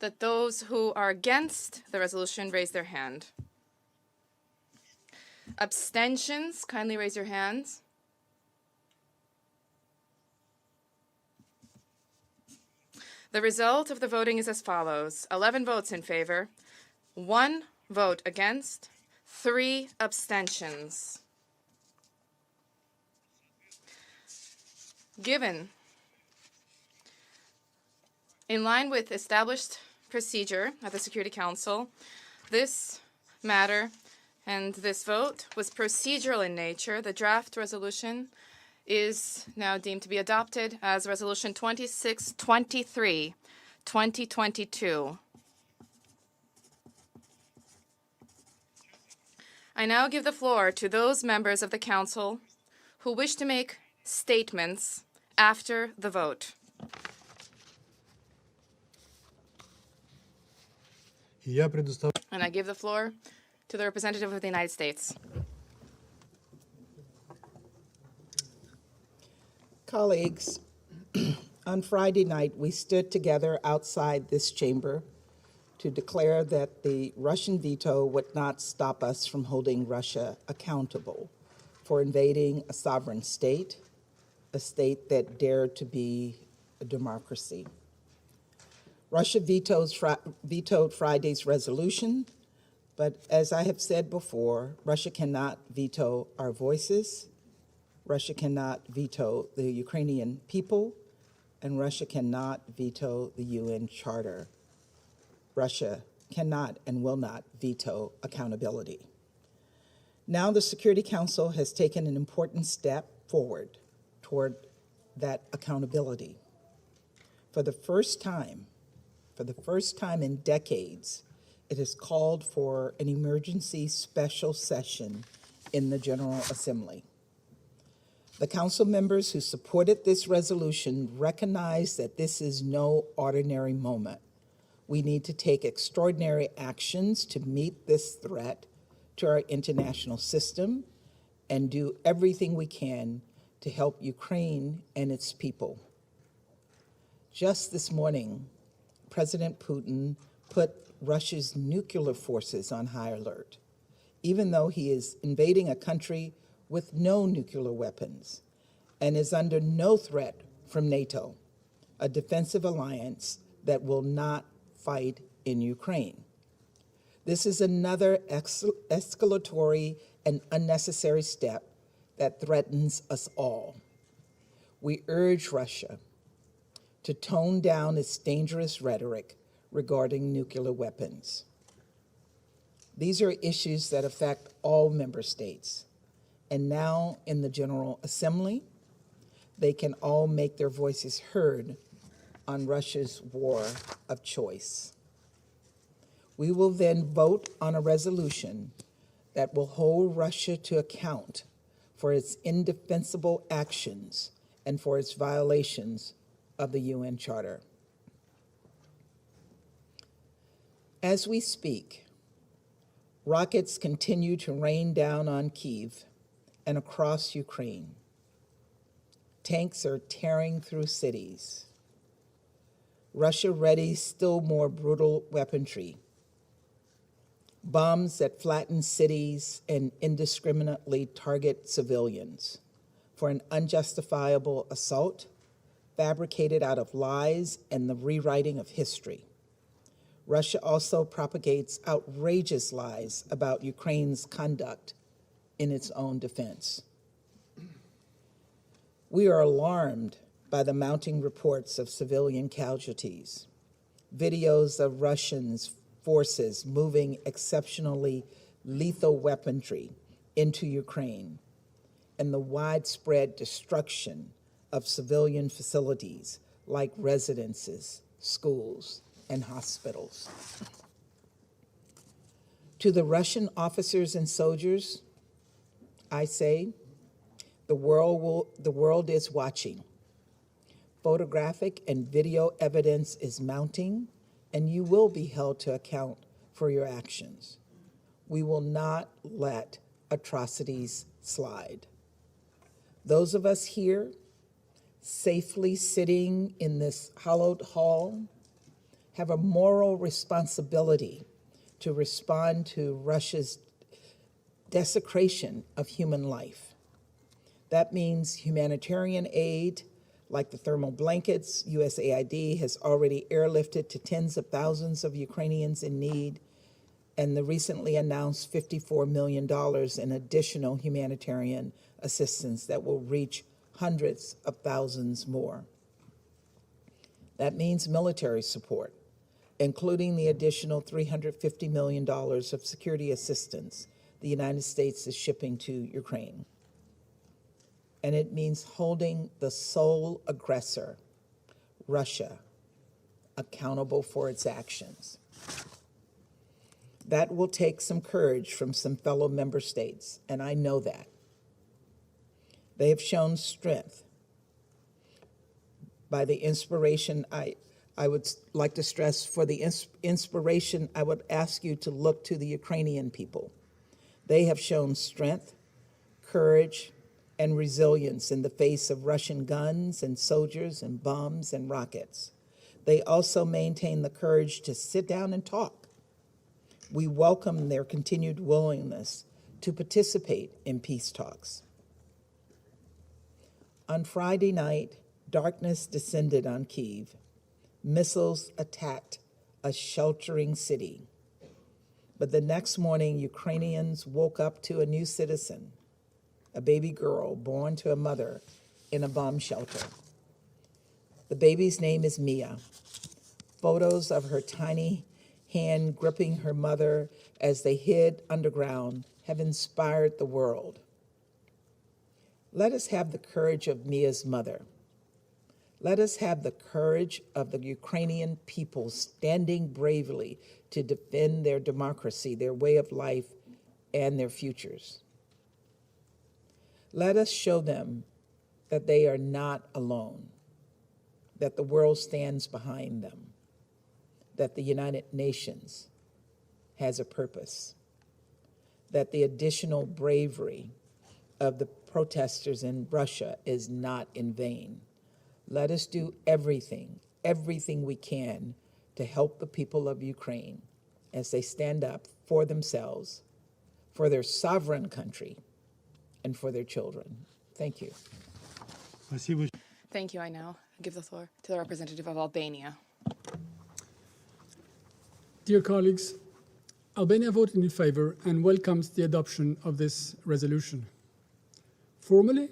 that those who are against the resolution raise their hand. Abstentions, kindly raise your hands. The result of the voting is as follows: 11 votes in favor, 1 vote against, 3 abstentions. Given, in line with established procedure at the Security Council, this matter and this vote was procedural in nature. The draft resolution is now deemed to be adopted as Resolution 2623, 2022. I now give the floor to those members of the Council who wish to make statements after the vote. And I give the floor to the representative of the United States. Colleagues, on Friday night, we stood together outside this chamber to declare that the Russian veto would not stop us from holding Russia accountable for invading a sovereign state, a state that dared to be a democracy. Russia vetoed Friday's resolution, but as I have said before, Russia cannot veto our voices, Russia cannot veto the Ukrainian people, and Russia cannot veto the UN Charter. Russia cannot and will not veto accountability. Now the Security Council has taken an important step forward toward that accountability. For the first time in decades, it has called for an emergency special session in the General Assembly. The Council members who supported this resolution recognize that this is no ordinary moment. We need to take extraordinary actions to meet this threat to our international system and do everything we can to help Ukraine and its people. Just this morning, President Putin put Russia's nuclear forces on high alert, even though he is invading a country with no nuclear weapons and is under no threat from NATO, a defensive alliance that will not fight in Ukraine. This is another escalatory and unnecessary step that threatens us all. We urge Russia to tone down its dangerous rhetoric regarding nuclear weapons. These are issues that affect all member states. And now in the General Assembly, they can all make their voices heard on Russia's war of choice. We will then vote on a resolution that will hold Russia to account for its indefensible actions and for its violations of the UN Charter. As we speak, rockets continue to rain down on Kyiv and across Ukraine. Tanks are tearing through cities. Russia readies still more brutal weaponry. Bombs that flatten cities and indiscriminately target civilians for an unjustifiable assault fabricated out of lies and the rewriting of history. Russia also propagates outrageous lies about Ukraine's conduct in its own defense. We are alarmed by the mounting reports of civilian casualties, videos of Russians forces moving exceptionally lethal weaponry into Ukraine, and the widespread destruction of civilian facilities like residences, schools, and hospitals. To the Russian officers and soldiers, I say, the world is watching. Photographic and video evidence is mounting, and you will be held to account for your actions. We will not let atrocities slide. Those of us here, safely sitting in this hallowed hall, have a moral responsibility to respond to Russia's desecration of human life. That means humanitarian aid, like the thermal blankets USAID has already airlifted to tens of thousands of Ukrainians in need, and the recently announced $54 million in additional humanitarian assistance that will reach hundreds of thousands more. That means military support, including the additional $350 million of security assistance the United States is shipping to Ukraine. And it means holding the sole aggressor, Russia, accountable for its actions. That will take some courage from some fellow member states, and I know that. They have shown strength. By the inspiration, I would like to stress, for the inspiration, I would ask you to look to the Ukrainian people. They have shown strength, courage, and resilience in the face of Russian guns and soldiers and bombs and rockets. They also maintain the courage to sit down and talk. We welcome their continued willingness to participate in peace talks. On Friday night, darkness descended on Kyiv. Missiles attacked a sheltering city. But the next morning, Ukrainians woke up to a new citizen, a baby girl born to a mother in a bomb shelter. The baby's name is Mia. Photos of her tiny hand gripping her mother as they hid underground have inspired the world. Let us have the courage of Mia's mother. Let us have the courage of the Ukrainian people standing bravely to defend their democracy, their way of life, and their futures. Let us show them that they are not alone, that the world stands behind them, that the United Nations has a purpose, that the additional bravery of the protesters in Russia is not in vain. Let us do everything we can to help the people of Ukraine as they stand up for themselves, for their sovereign country, and for their children. Thank you. Thank you. I now give the floor to the representative of Albania. Dear colleagues, Albania voted in favor and welcomes the adoption of this resolution. Formally,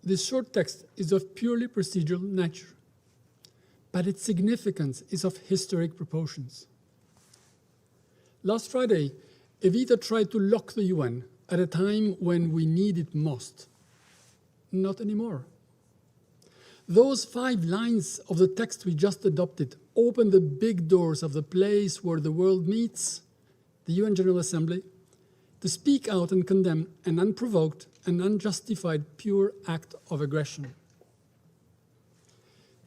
this short text is of purely procedural nature, but its significance is of historic proportions. Last Friday, Evita tried to lock the UN at a time when we need it most. Not anymore. Those 5 lines of the text we just adopted open the big doors of the place where the world meets, the UN General Assembly, to speak out and condemn an unprovoked and unjustified pure act of aggression.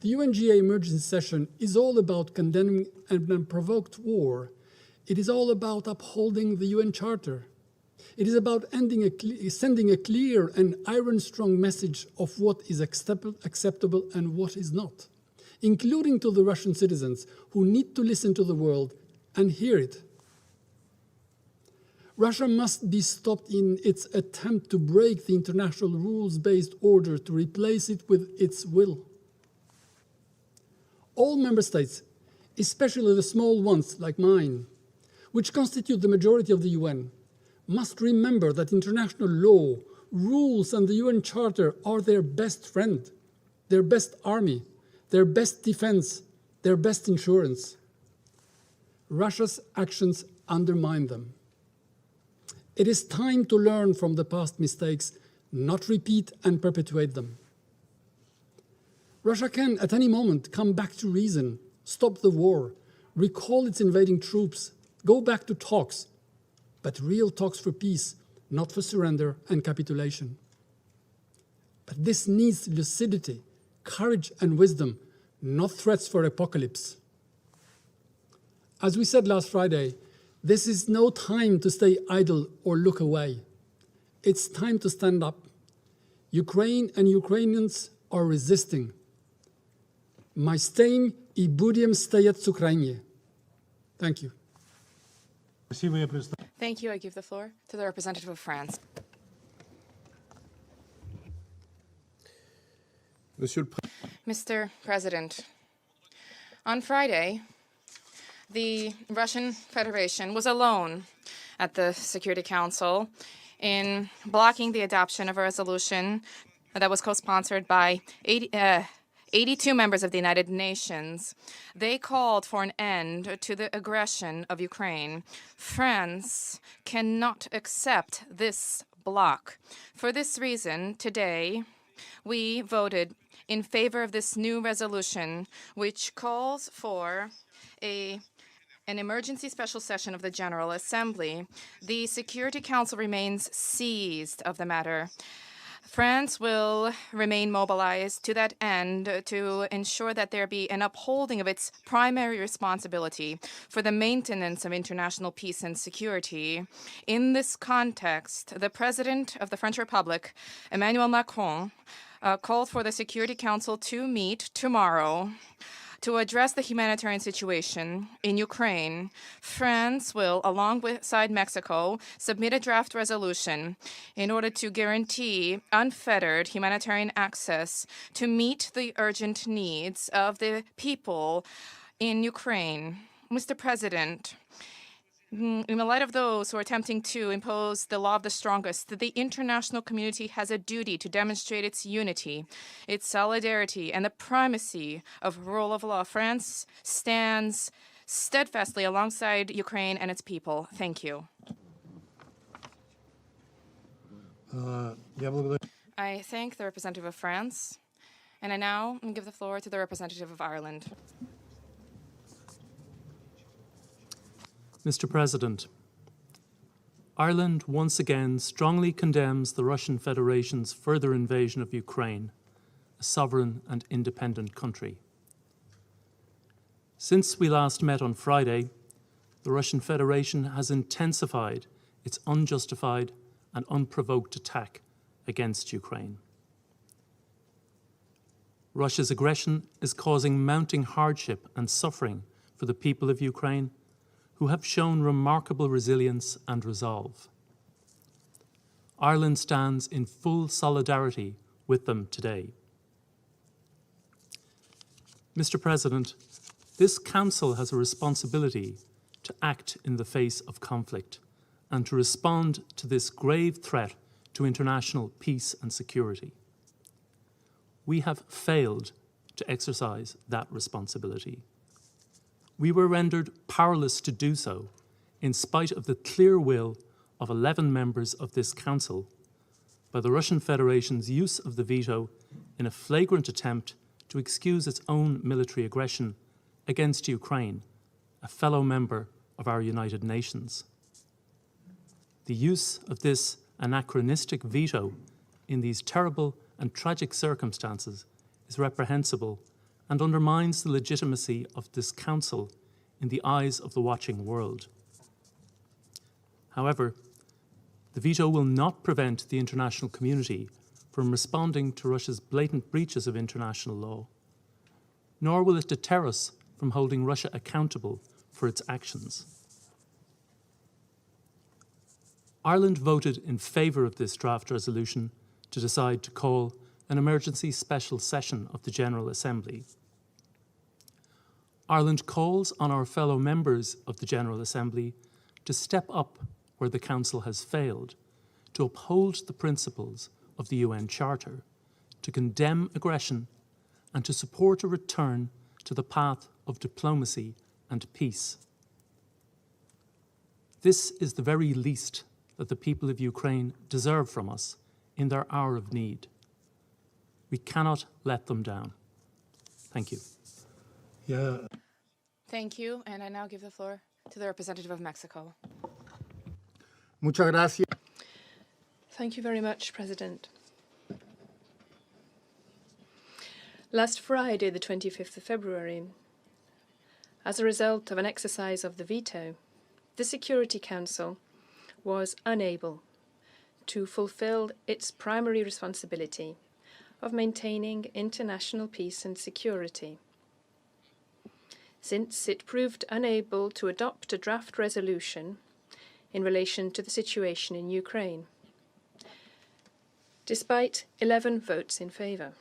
The UNGA emergency session is all about condemning an unprovoked war. It is all about upholding the UN Charter. It is about sending a clear and iron-strong message of what is acceptable and what is not, including to the Russian citizens who need to listen to the world and hear it. Russia must be stopped in its attempt to break the international rules-based order to replace it with its will. All member states, especially the small ones like mine, which constitute the majority of the UN, must remember that international law, rules, and the UN Charter are their best friend, their best army, their best defense, their best insurance. Russia's actions undermine them. It is time to learn from the past mistakes, not repeat and perpetuate them. Russia can, at any moment, come back to reason, stop the war, recall its invading troops, go back to talks, but real talks for peace, not for surrender and capitulation. But this needs lucidity, courage, and wisdom, not threats for apocalypse. As we said last Friday, this is no time to stay idle or look away. It's time to stand up. Ukraine and Ukrainians are resisting. My staying I budem стоять с Ukrainie. Thank you. Thank you. I give the floor to the representative of France. Mr. President, on Friday, the Russian Federation was alone at the Security Council in blocking the adoption of a resolution that was co-sponsored by 82 members of the United Nations. They called for an end to the aggression of Ukraine. France cannot accept this block. For this reason, today, we voted in favor of this new resolution, which calls for an emergency special session of the General Assembly. The Security Council remains seized of the matter. France will remain mobilized to that end to ensure that there be an upholding of its primary responsibility for the maintenance of international peace and security. In this context, the President of the French Republic, Emmanuel Macron, called for the Security Council to meet tomorrow to address the humanitarian situation in Ukraine. France will, alongside Mexico, submit a draft resolution in order to guarantee unfettered humanitarian access to meet the urgent needs of the people in Ukraine. Mr. President, in the light of those who are attempting to impose the law of the strongest, the international community has a duty to demonstrate its unity, its solidarity, and the primacy of rule of law. France stands steadfastly alongside Ukraine and its people. Thank you. I thank the representative of France, and I now give the floor to the representative of Ireland. Mr. President, Ireland once again strongly condemns the Russian Federation's further invasion of Ukraine, a sovereign and independent country. Since we last met on Friday, the Russian Federation has intensified its unjustified and unprovoked attack against Ukraine. Russia's aggression is causing mounting hardship and suffering for the people of Ukraine, who have shown remarkable resilience and resolve. Ireland stands in full solidarity with them today. Mr. President, this Council has a responsibility to act in the face of conflict and to respond to this grave threat to international peace and security. We have failed to exercise that responsibility. We were rendered powerless to do so in spite of the clear will of 11 members of this Council by the Russian Federation's use of the veto in a flagrant attempt to excuse its own military aggression against Ukraine, a fellow member of our United Nations. The use of this anachronistic veto in these terrible and tragic circumstances is reprehensible and undermines the legitimacy of this Council in the eyes of the watching world. However, the veto will not prevent the international community from responding to Russia's blatant breaches of international law, nor will it deter us from holding Russia accountable for its actions. Ireland voted in favour of this draft resolution to decide to call an emergency special session of the General Assembly. Ireland calls on our fellow members of the General Assembly to step up where the Council has failed, to uphold the principles of the UN Charter, to condemn aggression, and to support a return to the path of diplomacy and peace. This is the very least that the people of Ukraine deserve from us in their hour of need. We cannot let them down. Thank you. Thank you, and I now give the floor to the representative of Mexico. Muchas gracias. Thank you very much, President. Last Friday, the 25th of February, as a result of an exercise of the veto, the Security Council was unable to fulfill its primary responsibility of maintaining international peace and security, since it proved unable to adopt a draft resolution in relation to the situation in Ukraine, despite 11 votes in favour.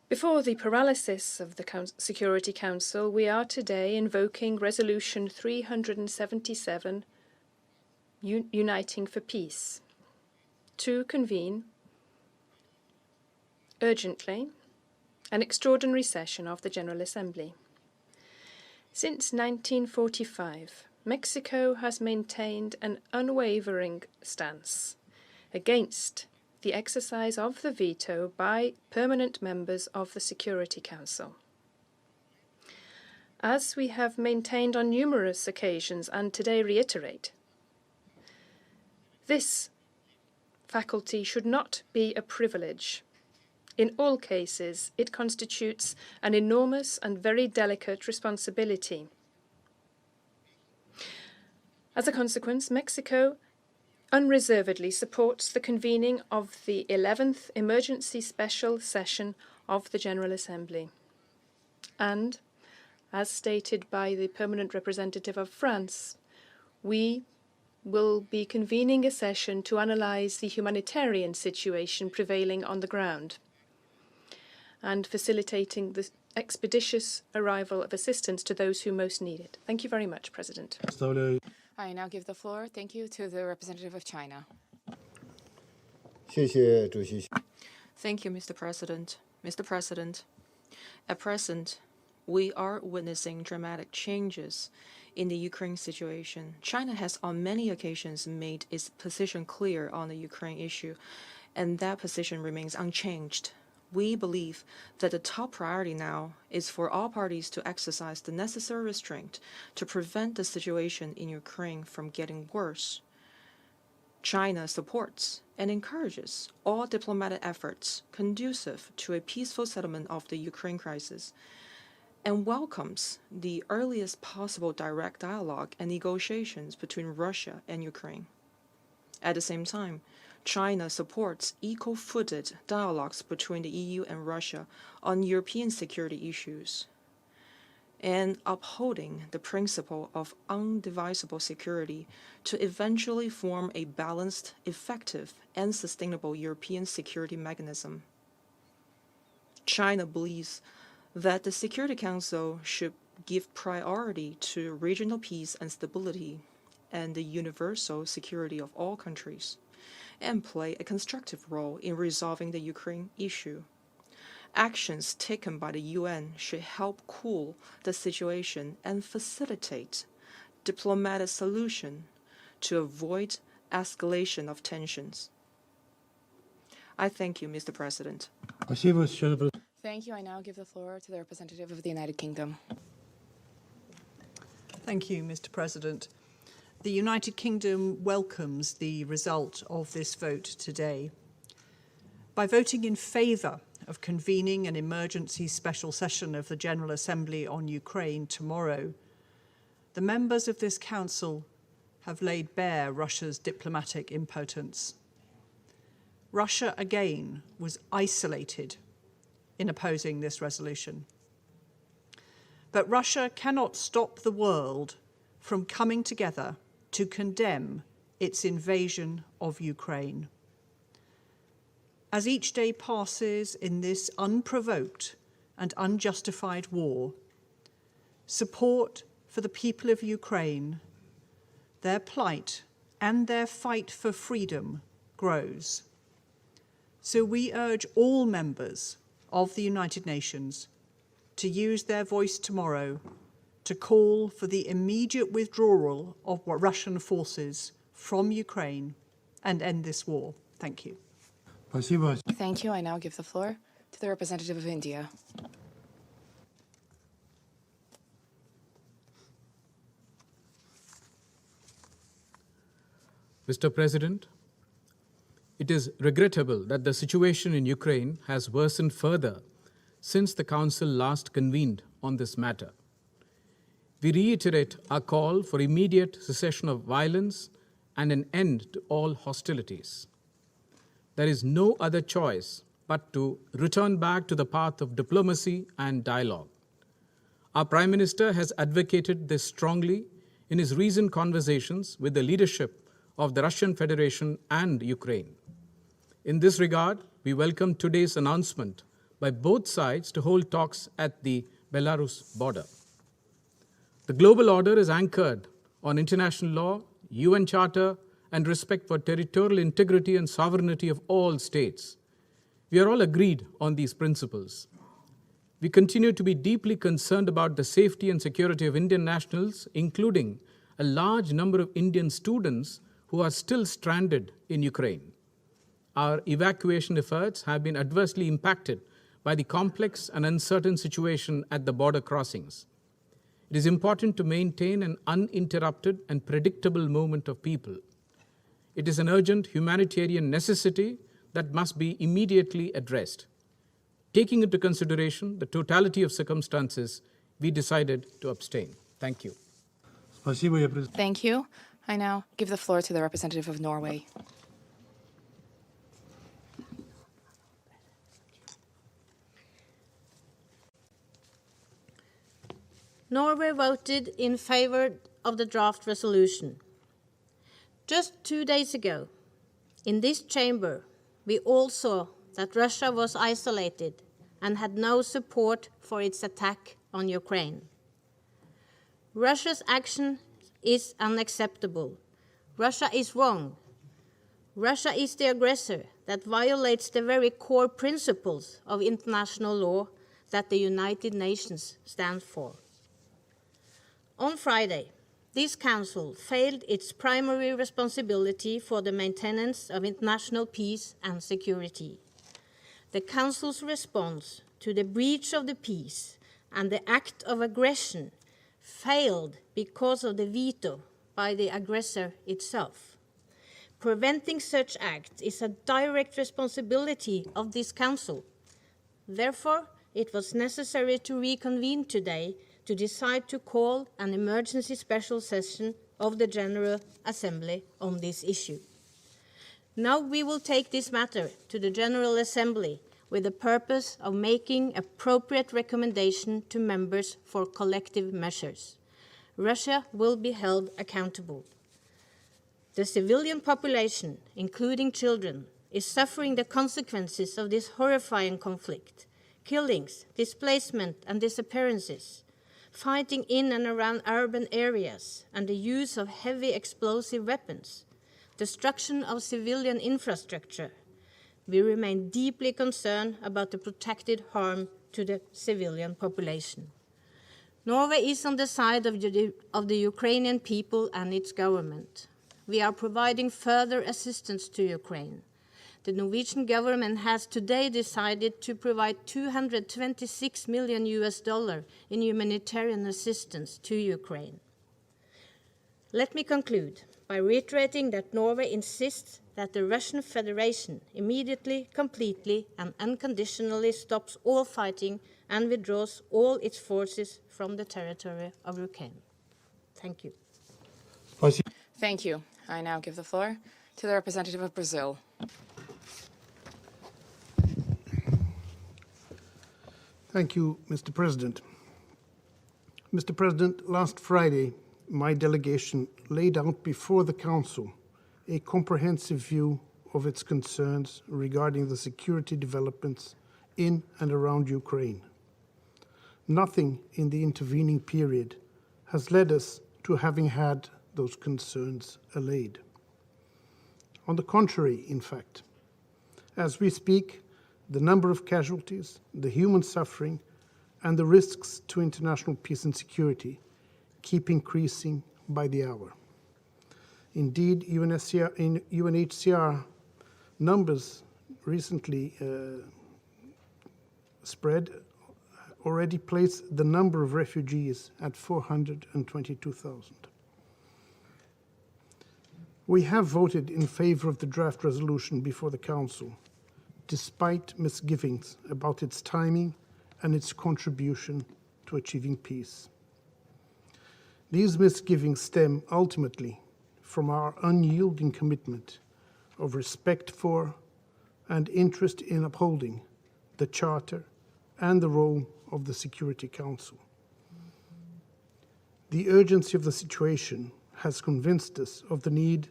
Before the paralysis of the Security Council, we are today invoking Resolution 377, Uniting for Peace, to convene urgently an extraordinary session of the General Assembly. Since 1945, Mexico has maintained an unwavering stance against the exercise of the veto by permanent members of the Security Council. As we have maintained on numerous occasions and today reiterate, this faculty should not be a privilege. In all cases, it constitutes an enormous and very delicate responsibility. As a consequence, Mexico unreservedly supports the convening of the 11th Emergency Special Session of the General Assembly. And, as stated by the permanent representative of France, we will be convening a session to analyse the humanitarian situation prevailing on the ground and facilitating the expeditious arrival of assistance to those who most need it. Thank you very much, President. I now give the floor, thank you, to the representative of China. 谢谢主席。 Thank you, Mr. President. Mr. President, at present, we are witnessing dramatic changes in the Ukraine situation. China has on many occasions made its position clear on the Ukraine issue, and that position remains unchanged. We believe that the top priority now is for all parties to exercise the necessary restraint to prevent the situation in Ukraine from getting worse. China supports and encourages all diplomatic efforts conducive to a peaceful settlement of the Ukraine crisis, and welcomes the earliest possible direct dialogue and negotiations between Russia and Ukraine. At the same time, China supports equal-footed dialogues between the EU and Russia on European security issues, and upholding the principle of undivisible security to eventually form a balanced, effective, and sustainable European security mechanism. China believes that the Security Council should give priority to regional peace and stability and the universal security of all countries, and play a constructive role in resolving the Ukraine issue. Actions taken by the UN should help cool the situation and facilitate diplomatic solution to avoid escalation of tensions. I thank you, Mr. President. Thank you. I now give the floor to the representative of the United Kingdom. Thank you, Mr. President. The United Kingdom welcomes the result of this vote today. By voting in favour of convening an emergency special session of the General Assembly on Ukraine tomorrow, the members of this Council have laid bare Russia's diplomatic impotence. Russia again was isolated in opposing this resolution. But Russia cannot stop the world from coming together to condemn its invasion of Ukraine. As each day passes in this unprovoked and unjustified war, support for the people of Ukraine, their plight and their fight for freedom grows. So we urge all members of the United Nations to use their voice tomorrow to call for the immediate withdrawal of Russian forces from Ukraine and end this war. Thank you. Thank you. I now give the floor to the representative of India. Mr. President, it is regrettable that the situation in Ukraine has worsened further since the Council last convened on this matter. We reiterate our call for immediate cessation of violence and an end to all hostilities. There is no other choice but to return back to the path of diplomacy and dialogue. Our Prime Minister has advocated this strongly in his recent conversations with the leadership of the Russian Federation and Ukraine. In this regard, we welcome today's announcement by both sides to hold talks at the Belarus border. The global order is anchored on international law, UN Charter, and respect for territorial integrity and sovereignty of all states. We are all agreed on these principles. We continue to be deeply concerned about the safety and security of Indian nationals, including a large number of Indian students who are still stranded in Ukraine. Our evacuation efforts have been adversely impacted by the complex and uncertain situation at the border crossings. It is important to maintain an uninterrupted and predictable movement of people. It is an urgent humanitarian necessity that must be immediately addressed. Taking into consideration the totality of circumstances, we decided to abstain. Thank you. Thank you. I now give the floor to the representative of Norway. Norway voted in favor of the draft resolution. Just 2 days ago, in this chamber, we all saw that Russia was isolated and had no support for its attack on Ukraine. Russia's action is unacceptable. Russia is wrong. Russia is the aggressor that violates the very core principles of international law that the United Nations stands for. On Friday, this Council failed its primary responsibility for the maintenance of international peace and security. The Council's response to the breach of the peace and the act of aggression failed because of the veto by the aggressor itself. Preventing such acts is a direct responsibility of this Council. Therefore, it was necessary to reconvene today to decide to call an emergency special session of the General Assembly on this issue. Now we will take this matter to the General Assembly with the purpose of making appropriate recommendation to members for collective measures. Russia will be held accountable. The civilian population, including children, is suffering the consequences of this horrifying conflict: killings, displacement, and disappearances, fighting in and around urban areas, and the use of heavy explosive weapons, destruction of civilian infrastructure. We remain deeply concerned about the protected harm to the civilian population. Norway is on the side of the Ukrainian people and its government. We are providing further assistance to Ukraine. The Norwegian government has today decided to provide $226 million in humanitarian assistance to Ukraine. Let me conclude by reiterating that Norway insists that the Russian Federation immediately, completely, and unconditionally stops all fighting and withdraws all its forces from the territory of Ukraine. Thank you. Thank you. I now give the floor to the representative of Brazil. Thank you, Mr. President. Mr. President, last Friday, my delegation laid out before the Council a comprehensive view of its concerns regarding the security developments in and around Ukraine. Nothing in the intervening period has led us to having had those concerns allayed. On the contrary, in fact, as we speak, the number of casualties, the human suffering, and the risks to international peace and security keep increasing by the hour. Indeed, UNHCR numbers recently spread already place the number of refugees at 422,000. We have voted in favor of the draft resolution before the Council, despite misgivings about its timing and its contribution to achieving peace. These misgivings stem ultimately from our unyielding commitment of respect for and interest in upholding the Charter and the role of the Security Council. The urgency of the situation has convinced us of the need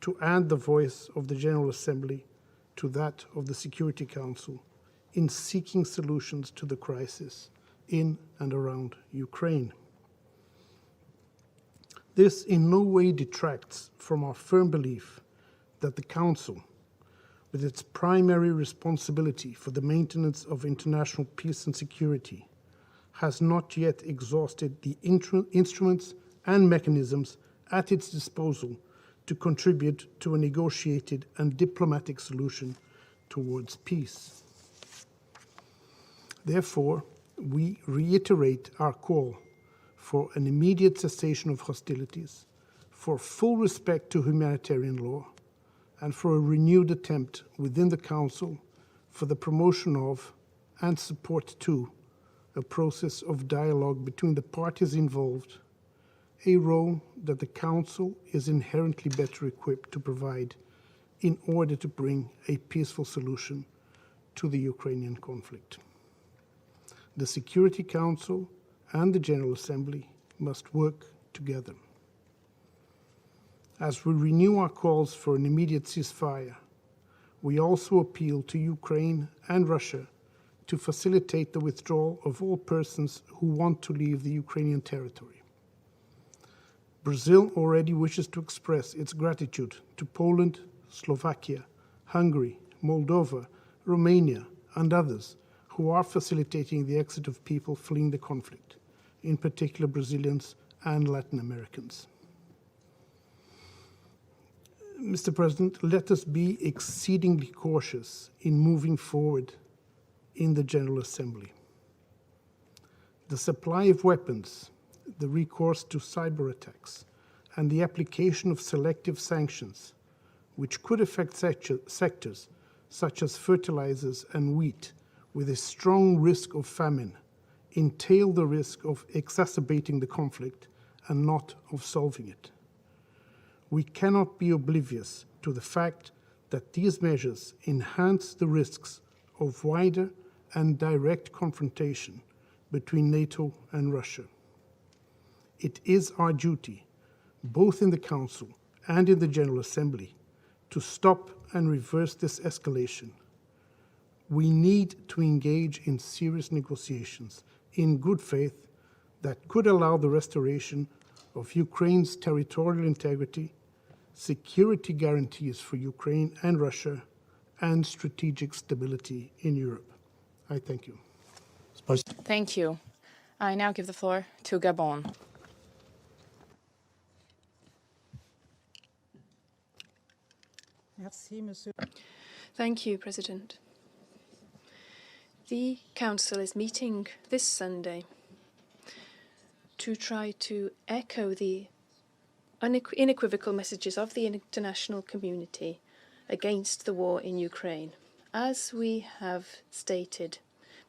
to add the voice of the General Assembly to that of the Security Council in seeking solutions to the crisis in and around Ukraine. This in no way detracts from our firm belief that the Council, with its primary responsibility for the maintenance of international peace and security, has not yet exhausted the instruments and mechanisms at its disposal to contribute to a negotiated and diplomatic solution towards peace. Therefore, we reiterate our call for an immediate cessation of hostilities, for full respect to humanitarian law, and for a renewed attempt within the Council for the promotion of and support to a process of dialogue between the parties involved, a role that the Council is inherently better equipped to provide in order to bring a peaceful solution to the Ukrainian conflict. The Security Council and the General Assembly must work together. As we renew our calls for an immediate ceasefire, we also appeal to Ukraine and Russia to facilitate the withdrawal of all persons who want to leave the Ukrainian territory. Brazil already wishes to express its gratitude to Poland, Slovakia, Hungary, Moldova, Romania, and others who are facilitating the exit of people fleeing the conflict, in particular Brazilians and Latin Americans. Mr. President, let us be exceedingly cautious in moving forward in the General Assembly. The supply of weapons, the recourse to cyber attacks, and the application of selective sanctions, which could affect sectors such as fertilizers and wheat, with a strong risk of famine, entail the risk of exacerbating the conflict and not of solving it. We cannot be oblivious to the fact that these measures enhance the risks of wider and direct confrontation between NATO and Russia. It is our duty, both in the Council and in the General Assembly, to stop and reverse this escalation. We need to engage in serious negotiations in good faith that could allow the restoration of Ukraine's territorial integrity, security guarantees for Ukraine and Russia, and strategic stability in Europe. I thank you. Thank you. I now give the floor to Gabon. Thank you, President. The Council is meeting this Sunday to try to echo the unequivocal messages of the international community against the war in Ukraine. As we have stated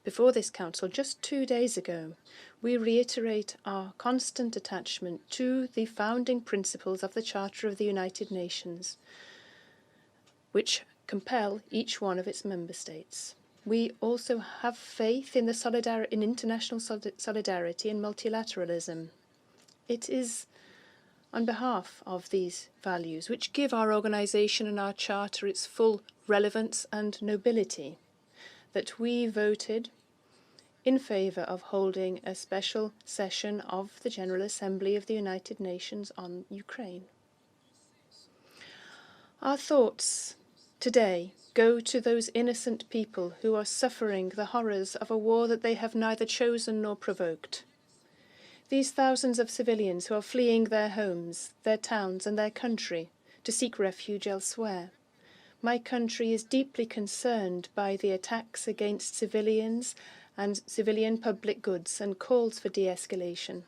before this Council just 2 days ago, we reiterate our constant attachment to the founding principles of the Charter of the United Nations, which compel each one of its member states. We also have faith in in international solidarity and multilateralism. It is on behalf of these values, which give our organisation and our charter its full relevance and nobility, that we voted in favour of holding a special session of the General Assembly of the United Nations on Ukraine. Our thoughts today go to those innocent people who are suffering the horrors of a war that they have neither chosen nor provoked. These thousands of civilians who are fleeing their homes, their towns and their country to seek refuge elsewhere. My country is deeply concerned by the attacks against civilians and civilian public goods and calls for de-escalation.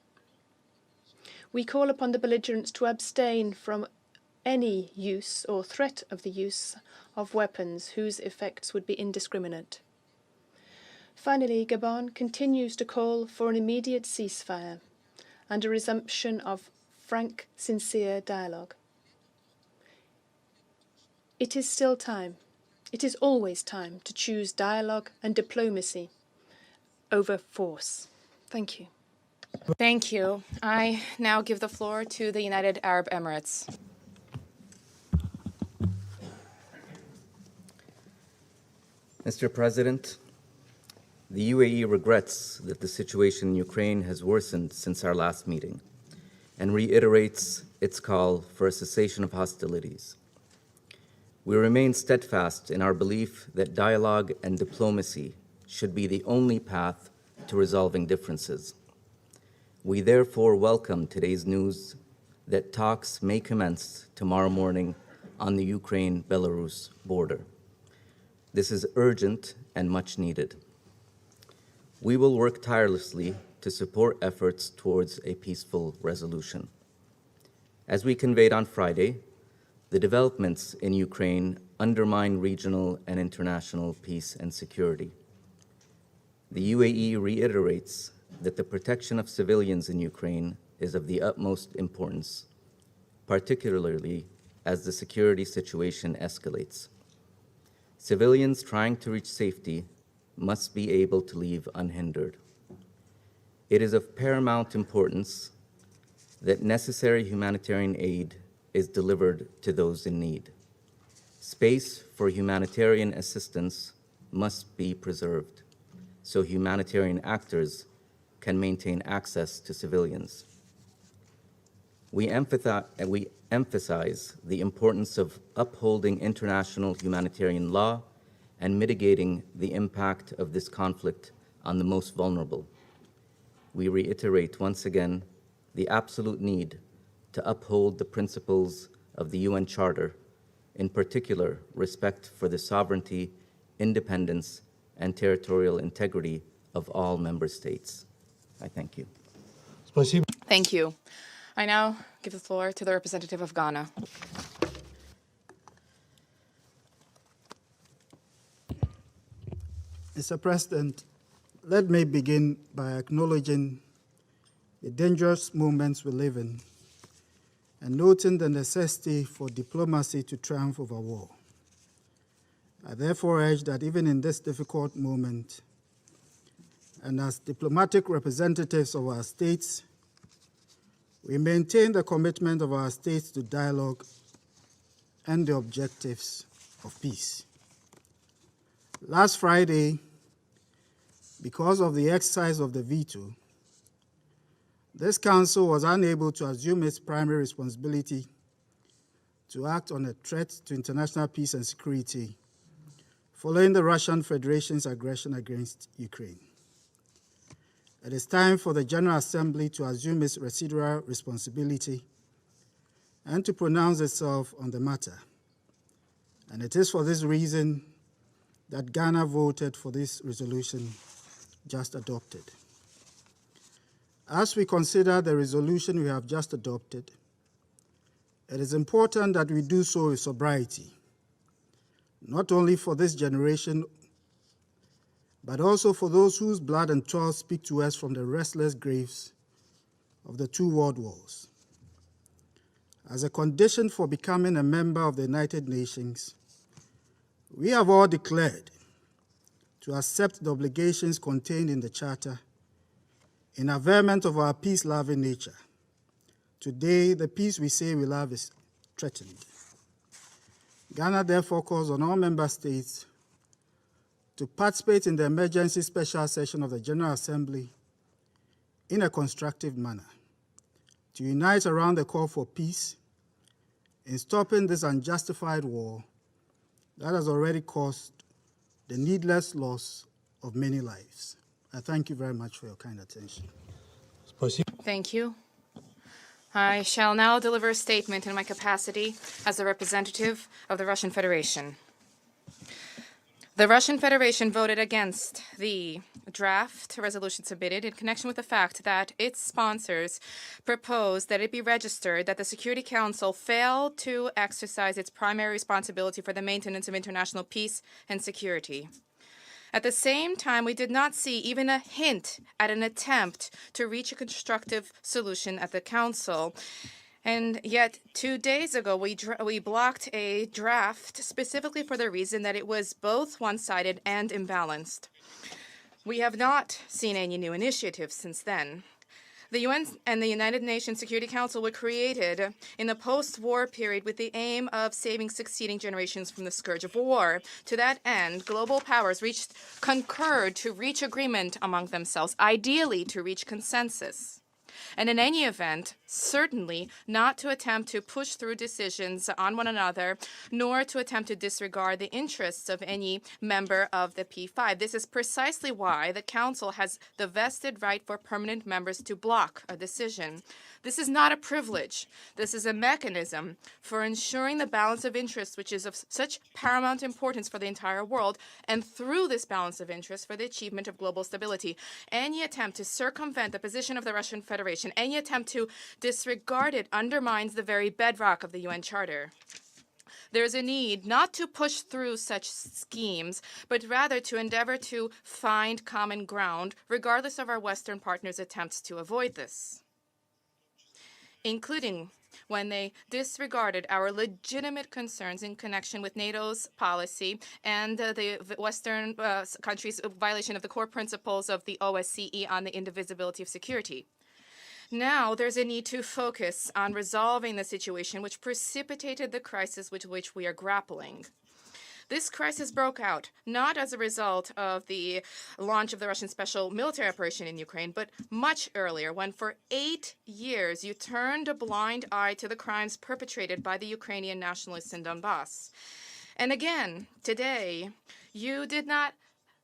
We call upon the belligerents to abstain from any use or threat of the use of weapons whose effects would be indiscriminate. Finally, Gabon continues to call for an immediate ceasefire and a resumption of frank, sincere dialogue. It is still time, it is always time to choose dialogue and diplomacy over force. Thank you. Thank you. I now give the floor to the United Arab Emirates. Mr. President, The UAE regrets that the situation in Ukraine has worsened since our last meeting and reiterates its call for a cessation of hostilities. We remain steadfast in our belief that dialogue and diplomacy should be the only path to resolving differences. We therefore welcome today's news that talks may commence tomorrow morning on the Ukraine-Belarus border. This is urgent and much needed. We will work tirelessly to support efforts towards a peaceful resolution. As we conveyed on Friday, the developments in Ukraine undermine regional and international peace and security. The UAE reiterates that the protection of civilians in Ukraine is of the utmost importance, particularly as the security situation escalates. Civilians trying to reach safety must be able to leave unhindered. It is of paramount importance that necessary humanitarian aid is delivered to those in need. Space for humanitarian assistance must be preserved so humanitarian actors can maintain access to civilians. We emphasize the importance of upholding international humanitarian law and mitigating the impact of this conflict on the most vulnerable. We reiterate once again the absolute need to uphold the principles of the UN Charter, in particular respect for the sovereignty, independence, and territorial integrity of all member states. I thank you. Thank you. I now give the floor to the representative of Ghana. Mr. President, let me begin by acknowledging the dangerous moments we live in and noting the necessity for diplomacy to triumph over war. I therefore urge that even in this difficult moment, and as diplomatic representatives of our states, we maintain the commitment of our states to dialogue and the objectives of peace. Last Friday, because of the exercise of the veto, this Council was unable to assume its primary responsibility to act on a threat to international peace and security following the Russian Federation's aggression against Ukraine. It is time for the General Assembly to assume its residual responsibility and to pronounce itself on the matter. And it is for this reason that Ghana voted for this resolution just adopted. As we consider the resolution we have just adopted, it is important that we do so with sobriety, not only for this generation, but also for those whose blood and toil speak to us from the restless graves of the two world wars. As a condition for becoming a member of the United Nations, we have all declared to accept the obligations contained in the Charter in averment of our peace-loving nature. Today, the peace we say we love is threatened. Ghana therefore calls on all member states to participate in the emergency special session of the General Assembly in a constructive manner, to unite around the call for peace in stopping this unjustified war that has already caused the needless loss of many lives. I thank you very much for your kind attention. Thank you. I shall now deliver a statement in my capacity as a representative of the Russian Federation. The Russian Federation voted against the draft resolution submitted in connection with the fact that its sponsors proposed that it be registered that the Security Council failed to exercise its primary responsibility for the maintenance of international peace and security. At the same time, we did not see even a hint at an attempt to reach a constructive solution at the Council. And yet, 2 days ago, we blocked a draft specifically for the reason that it was both one-sided and imbalanced. We have not seen any new initiatives since then. The UN and the United Nations Security Council were created in the post-war period with the aim of saving succeeding generations from the scourge of war. To that end, global powers concurred to reach agreement among themselves, ideally to reach consensus. And in any event, certainly not to attempt to push through decisions on one another, nor to attempt to disregard the interests of any member of the P5. This is precisely why the Council has the vested right for permanent members to block a decision. This is not a privilege. This is a mechanism for ensuring the balance of interests, which is of such paramount importance for the entire world, and through this balance of interests for the achievement of global stability. Any attempt to circumvent the position of the Russian Federation, any attempt to disregard it undermines the very bedrock of the UN Charter. There is a need not to push through such schemes, but rather to endeavor to find common ground, regardless of our Western partners' attempts to avoid this, including when they disregarded our legitimate concerns in connection with NATO's policy and the Western countries' violation of the core principles of the OSCE on the indivisibility of security. Now there's a need to focus on resolving the situation which precipitated the crisis with which we are grappling. This crisis broke out not as a result of the launch of the Russian special military operation in Ukraine, but much earlier, when for 8 years you turned a blind eye to the crimes perpetrated by the Ukrainian nationalists in Donbass. And again, today, you did not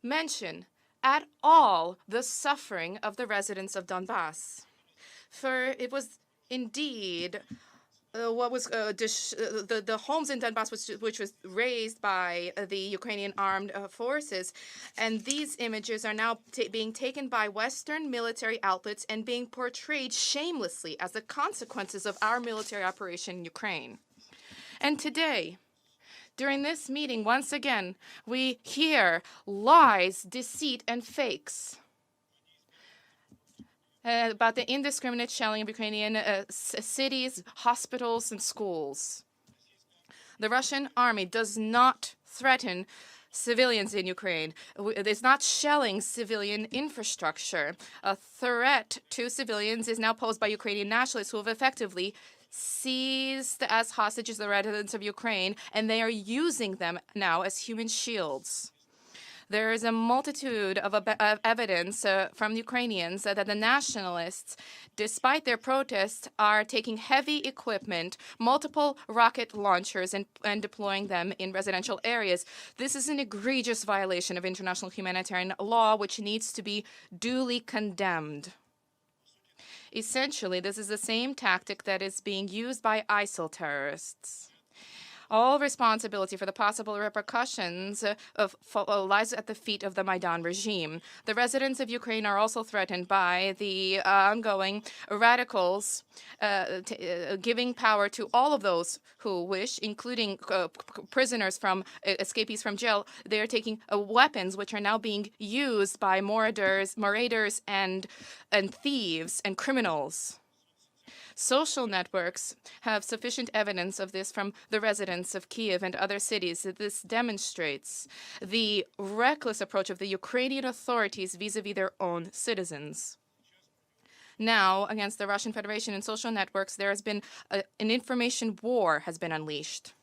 mention at all the suffering of the residents of Donbass. For it was indeed the homes in Donbass, which was raised by the Ukrainian armed forces, and these images are now being taken by Western military outlets and being portrayed shamelessly as the consequences of our military operation in Ukraine. And today, during this meeting, once again, we hear lies, deceit, and fakes about the indiscriminate shelling of Ukrainian cities, hospitals, and schools. The Russian army does not threaten civilians in Ukraine. It is not shelling civilian infrastructure. A threat to civilians is now posed by Ukrainian nationalists who have effectively seized as hostages the residents of Ukraine, and they are using them now as human shields. There is a multitude of evidence from Ukrainians that the nationalists, despite their protests, are taking heavy equipment, multiple rocket launchers, and deploying them in residential areas. This is an egregious violation of international humanitarian law, which needs to be duly condemned. Essentially, this is the same tactic that is being used by ISIL terrorists. All responsibility for the possible repercussions lies at the feet of the Maidan regime. The residents of Ukraine are also threatened by the ongoing radicals giving power to all of those who wish, including prisoners from escapees from jail. They are taking weapons which are now being used by marauders and thieves and criminals. Social networks have sufficient evidence of this from the residents of Kyiv and other cities. This demonstrates the reckless approach of the Ukrainian authorities vis-à-vis their own citizens. Now, against the Russian Federation and social networks, there has been an information war has been unleashed.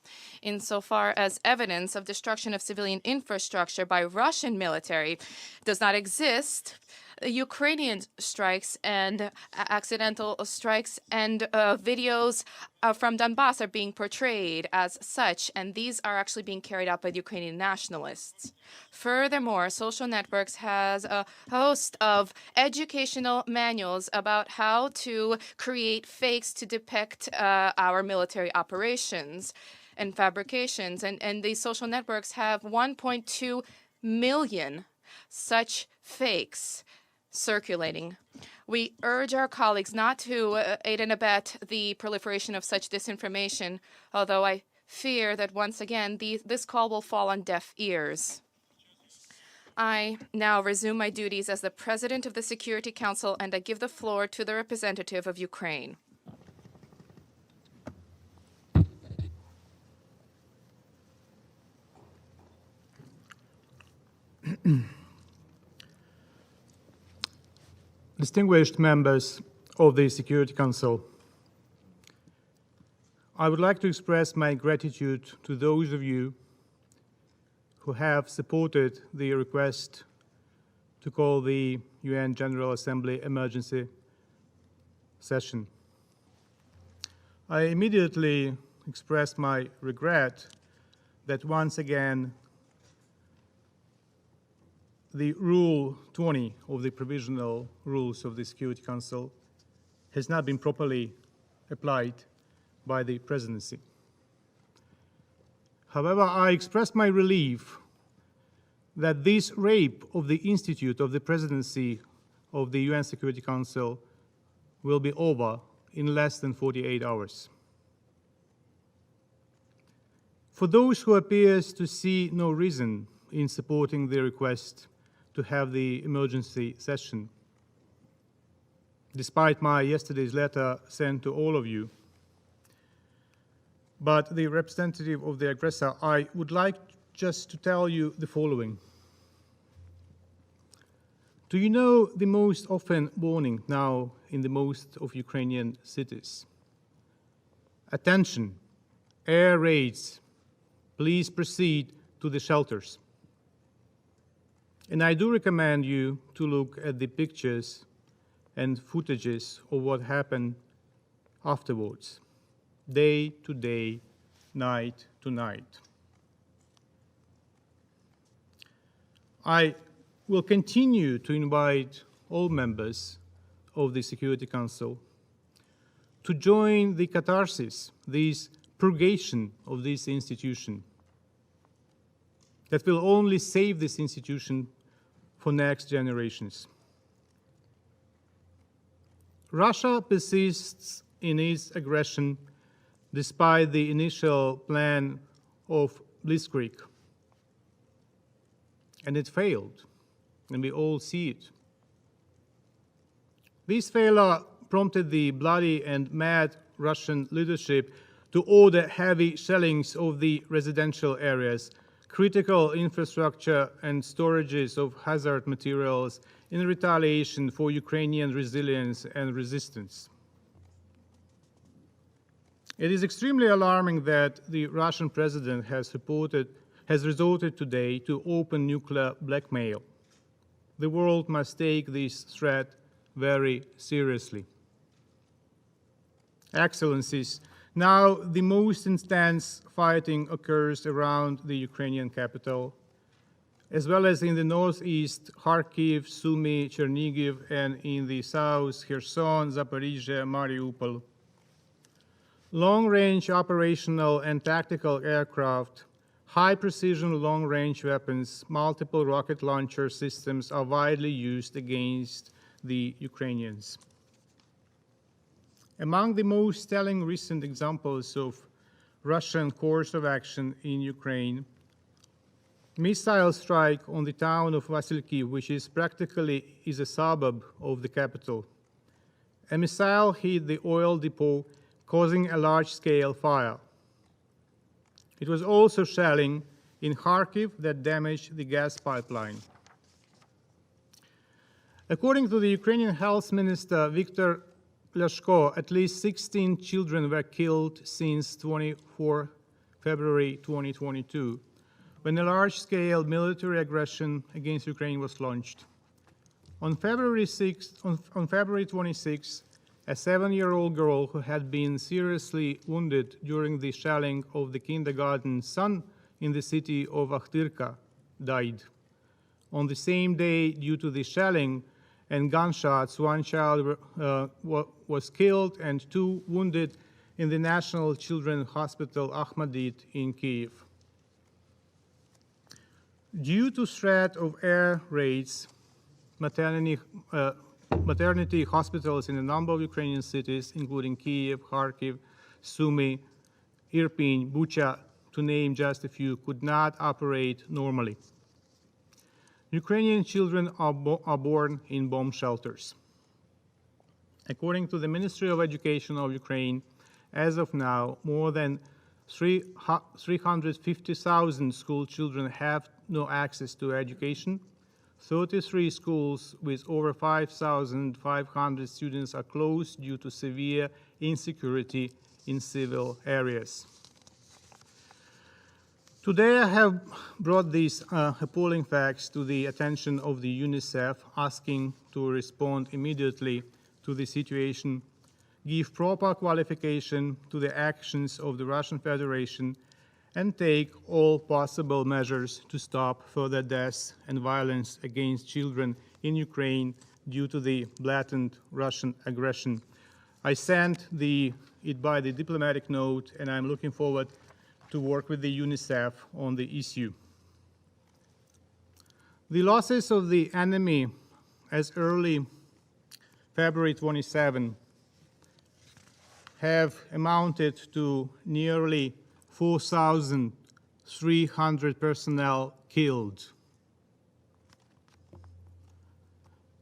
Insofar as evidence of destruction of civilian infrastructure by Russian military does not exist, Ukrainian strikes and accidental strikes and videos from Donbass are being portrayed as such, and these are actually being carried out by the Ukrainian nationalists. Furthermore, social networks has a host of educational manuals about how to create fakes to depict our military operations and fabrications, and these social networks have 1.2 million such fakes circulating. We urge our colleagues not to aid and abet the proliferation of such disinformation, although I fear that once again this call will fall on deaf ears. I now resume my duties as the President of the Security Council, and I give the floor to the representative of Ukraine. Distinguished members of the Security Council. I would like to express my gratitude to those of you who have supported the request to call the UN General Assembly emergency session. I immediately expressed my regret that once again the Rule 20 of the Provisional Rules of the Security Council has not been properly applied by the Presidency. However, I express my relief that this rape of the Institute of the Presidency of the UN Security Council will be over in less than 48 hours. For those who appears to see no reason in supporting the request to have the emergency session, despite my yesterday's letter sent to all of you, but the representative of the aggressor, I would like just to tell you the following. Do you know the most often warning now in the most of Ukrainian cities? Attention, air raids, please proceed to the shelters. And I do recommend you to look at the pictures and footages of what happened afterwards, day to day, night to night. I will continue to invite all members of the Security Council to join the catharsis, this purgation of this institution that will only save this institution for next generations. Russia persists in its aggression despite the initial plan of Blitzkrieg, and it failed, and we all see it. This failure prompted the bloody and mad Russian leadership to order heavy shellings of the residential areas, critical infrastructure and storages of hazard materials in retaliation for Ukrainian resilience and resistance. It is extremely alarming that the Russian president has resorted today to open nuclear blackmail. The world must take this threat very seriously. Excellencies, now the most intense fighting occurs around the Ukrainian capital, as well as in the northeast, Kharkiv, Sumy, Chernihiv, and in the south, Kherson, Zaporizhia, Mariupol. Long-range operational and tactical aircraft, high-precision long-range weapons, multiple rocket launcher systems are widely used against the Ukrainians. Among the most telling recent examples of Russian course of action in Ukraine, missile strike on the town of Vasilkiv, which is practically a suburb of the capital. A missile hit the oil depot, causing a large-scale fire. It was also shelling in Kharkiv that damaged the gas pipeline. According to the Ukrainian Health Minister Viktor Lyashko, at least 16 children were killed since 24 February 2022, when a large-scale military aggression against Ukraine was launched. On February 26, a 7-year-old girl who had been seriously wounded during the shelling of the kindergarten son in the city of Akhtirka died. On the same day, due to the shelling and gunshots, one child was killed and 2 wounded in the National Children's Hospital Ahmadit in Kyiv. Due to threat of air raids, maternity hospitals in a number of Ukrainian cities, including Kyiv, Kharkiv, Sumy, Irpin, Bucha, to name just a few, could not operate normally. Ukrainian children are born in bomb shelters. According to the Ministry of Education of Ukraine, as of now, more than 350,000 school children have no access to education, 33 schools with over 5,500 students are closed due to severe insecurity in civil areas. Today I have brought these appalling facts to the attention of the UNICEF, asking to respond immediately to the situation, give proper qualification to the actions of the Russian Federation, and take all possible measures to stop further deaths and violence against children in Ukraine due to the blatant Russian aggression. I sent it by the diplomatic note, and I'm looking forward to work with the UNICEF on the issue. The losses of the enemy as early February 27 have amounted to nearly 4,300 personnel killed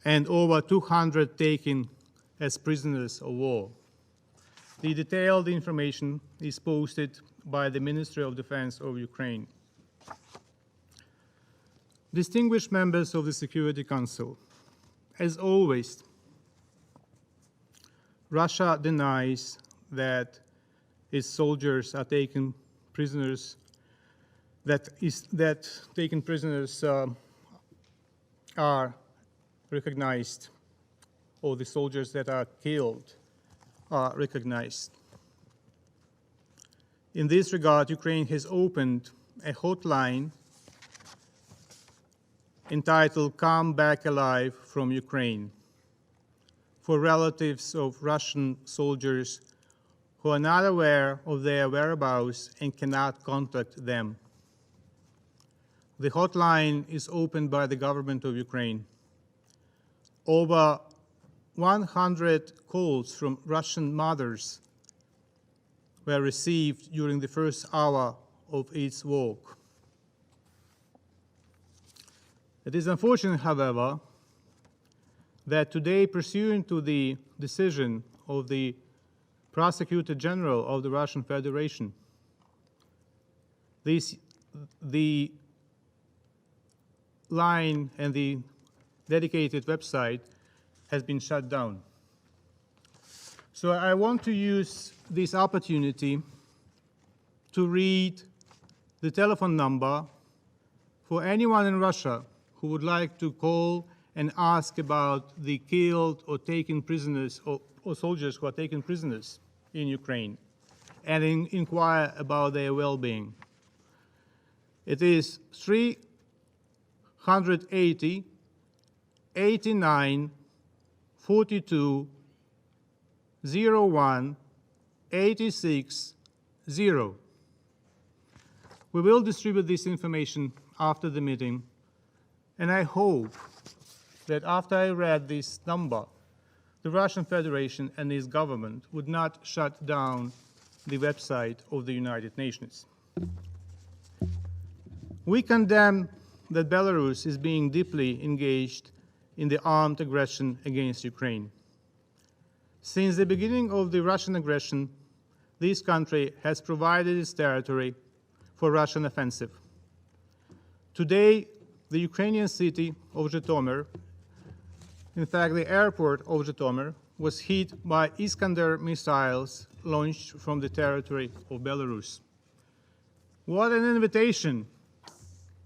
and over 200 taken as prisoners of war. The detailed information is posted by the Ministry of Defense of Ukraine. Distinguished members of the Security Council, as always, Russia denies that its soldiers are taken prisoners, that taken prisoners are recognized, or the soldiers that are killed are recognized. In this regard, Ukraine has opened a hotline entitled "Come Back Alive from Ukraine" for relatives of Russian soldiers who are not aware of their whereabouts and cannot contact them. The hotline is opened by the government of Ukraine. Over 100 calls from Russian mothers were received during the first hour of its work. It is unfortunate, however, that today, pursuant to the decision of the Prosecutor General of the Russian Federation, the line and the dedicated website has been shut down. So I want to use this opportunity to read the telephone number for anyone in Russia who would like to call and ask about the killed or taken prisoners or soldiers who are taken prisoners in Ukraine and inquire about their well-being. It is 380 89 42 01 86 0. We will distribute this information after the meeting, and I hope that after I read this number, the Russian Federation and its government would not shut down the website of the United Nations. We condemn that Belarus is being deeply engaged in the armed aggression against Ukraine. Since the beginning of the Russian aggression, this country has provided its territory for Russian offensive. Today, the Ukrainian city of Zhytomyr, in fact, the airport of Zhytomyr, was hit by Iskander missiles launched from the territory of Belarus. What an invitation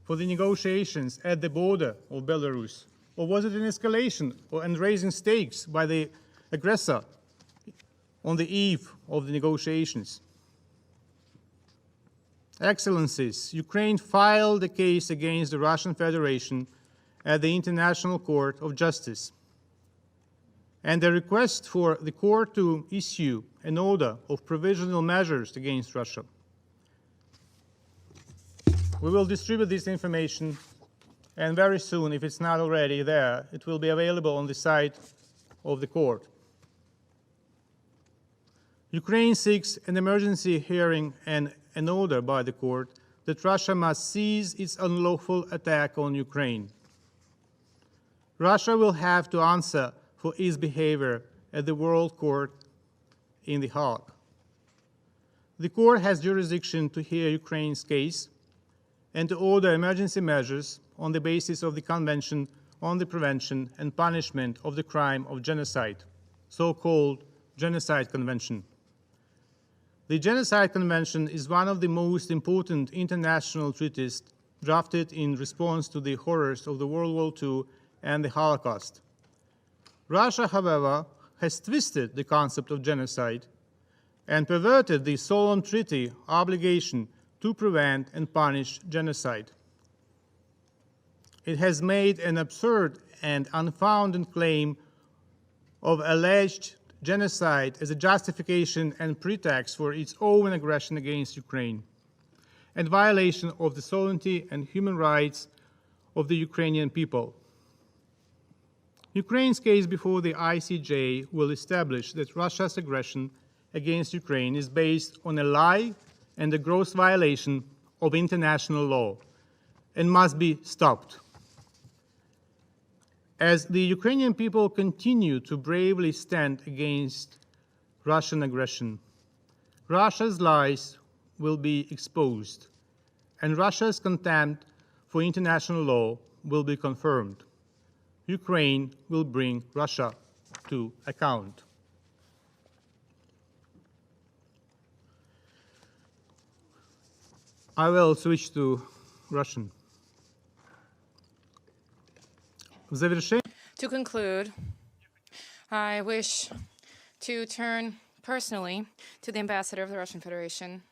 for the negotiations at the border of Belarus. Or was it an escalation and raising stakes by the aggressor on the eve of the negotiations? Excellencies, Ukraine filed a case against the Russian Federation at the International Court of Justice, and a request for the court to issue an order of provisional measures against Russia. We will distribute this information, and very soon, if it's not already there, it will be available on the site of the court. Ukraine seeks an emergency hearing and an order by the court that Russia must cease its unlawful attack on Ukraine. Russia will have to answer for its behavior at the World Court in The Hague. The court has jurisdiction to hear Ukraine's case, and to order emergency measures on the basis of the Convention on the Prevention and Punishment of the Crime of Genocide, so-called Genocide Convention. The Genocide Convention is one of the most important international treaties drafted in response to the horrors of the World War II and the Holocaust. Russia, however, has twisted the concept of genocide and perverted the solemn treaty obligation to prevent and punish genocide. It has made an absurd and unfounded claim of alleged genocide as a justification and pretext for its own aggression against Ukraine and violation of the sovereignty and human rights of the Ukrainian people. Ukraine's case before the ICJ will establish that Russia's aggression against Ukraine is based on a lie and a gross violation of international law and must be stopped. As the Ukrainian people continue to bravely stand against Russian aggression, Russia's lies will be exposed, and Russia's contempt for international law will be confirmed. Ukraine will bring Russia to account. I will switch to Russian. To conclude, I wish to turn personally to the ambassador of the Russian Federation.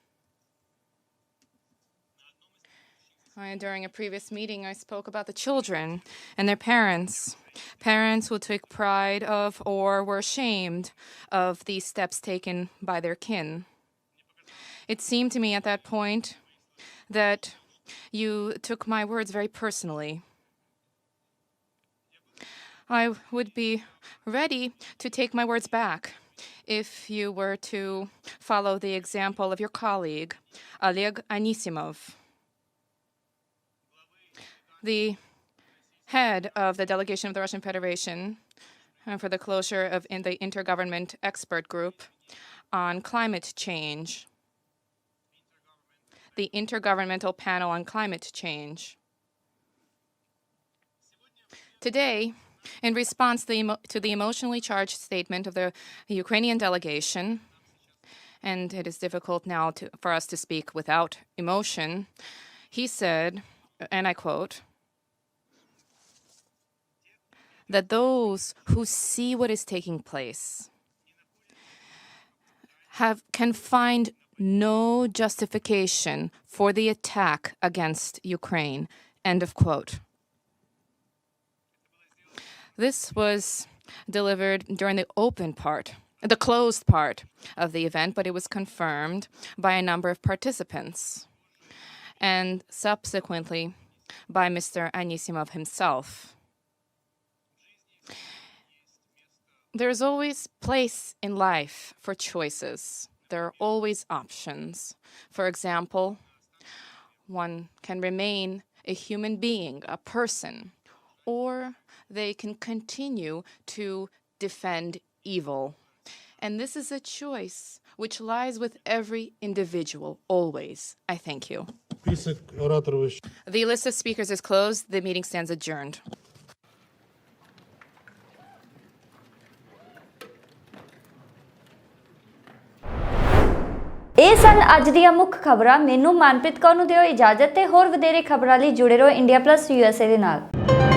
During a previous meeting, I spoke about the children and their parents. Parents who took pride of or were ashamed of the steps taken by their kin. It seemed to me at that point that you took my words very personally. I would be ready to take my words back if you were to follow the example of your colleague, Oleg Anisimov, the head of the delegation of the Russian Federation for the closure of the Intergovernment Expert Group on Climate Change, the Intergovernmental Panel on Climate Change. Today, in response to the emotionally charged statement of the Ukrainian delegation, and it is difficult now for us to speak without emotion, he said, and I quote, that those who see what is taking place can find no justification for the attack against Ukraine, end of quote. This was delivered during the closed part of the event, but it was confirmed by a number of participants and subsequently by Mr. Anisimov himself. There's always place in life for choices. There are always options. For example, one can remain a human being, a person, or they can continue to defend evil. And this is a choice which lies with every individual, always. I thank you. The list of speakers is closed. The meeting stands adjourned. ਇਹ ਸਨ ਅੱਜ ਦੀਆਂ ਮੁੱਖ ਖਬਰਾਂ। ਮੈਨੂੰ ਮਨਪ੍ਰੀਤ ਕੌਰ ਨੂੰ ਦਿਓ ਇਜਾਜ਼ਤ ਤੇ ਹੋਰ ਵਧੇਰੇ ਖਬਰਾਂ ਲਈ ਜੁੜੇ ਰਹੋ ਇੰਡੀਆ+ USA ਦੇ ਨਾਲ।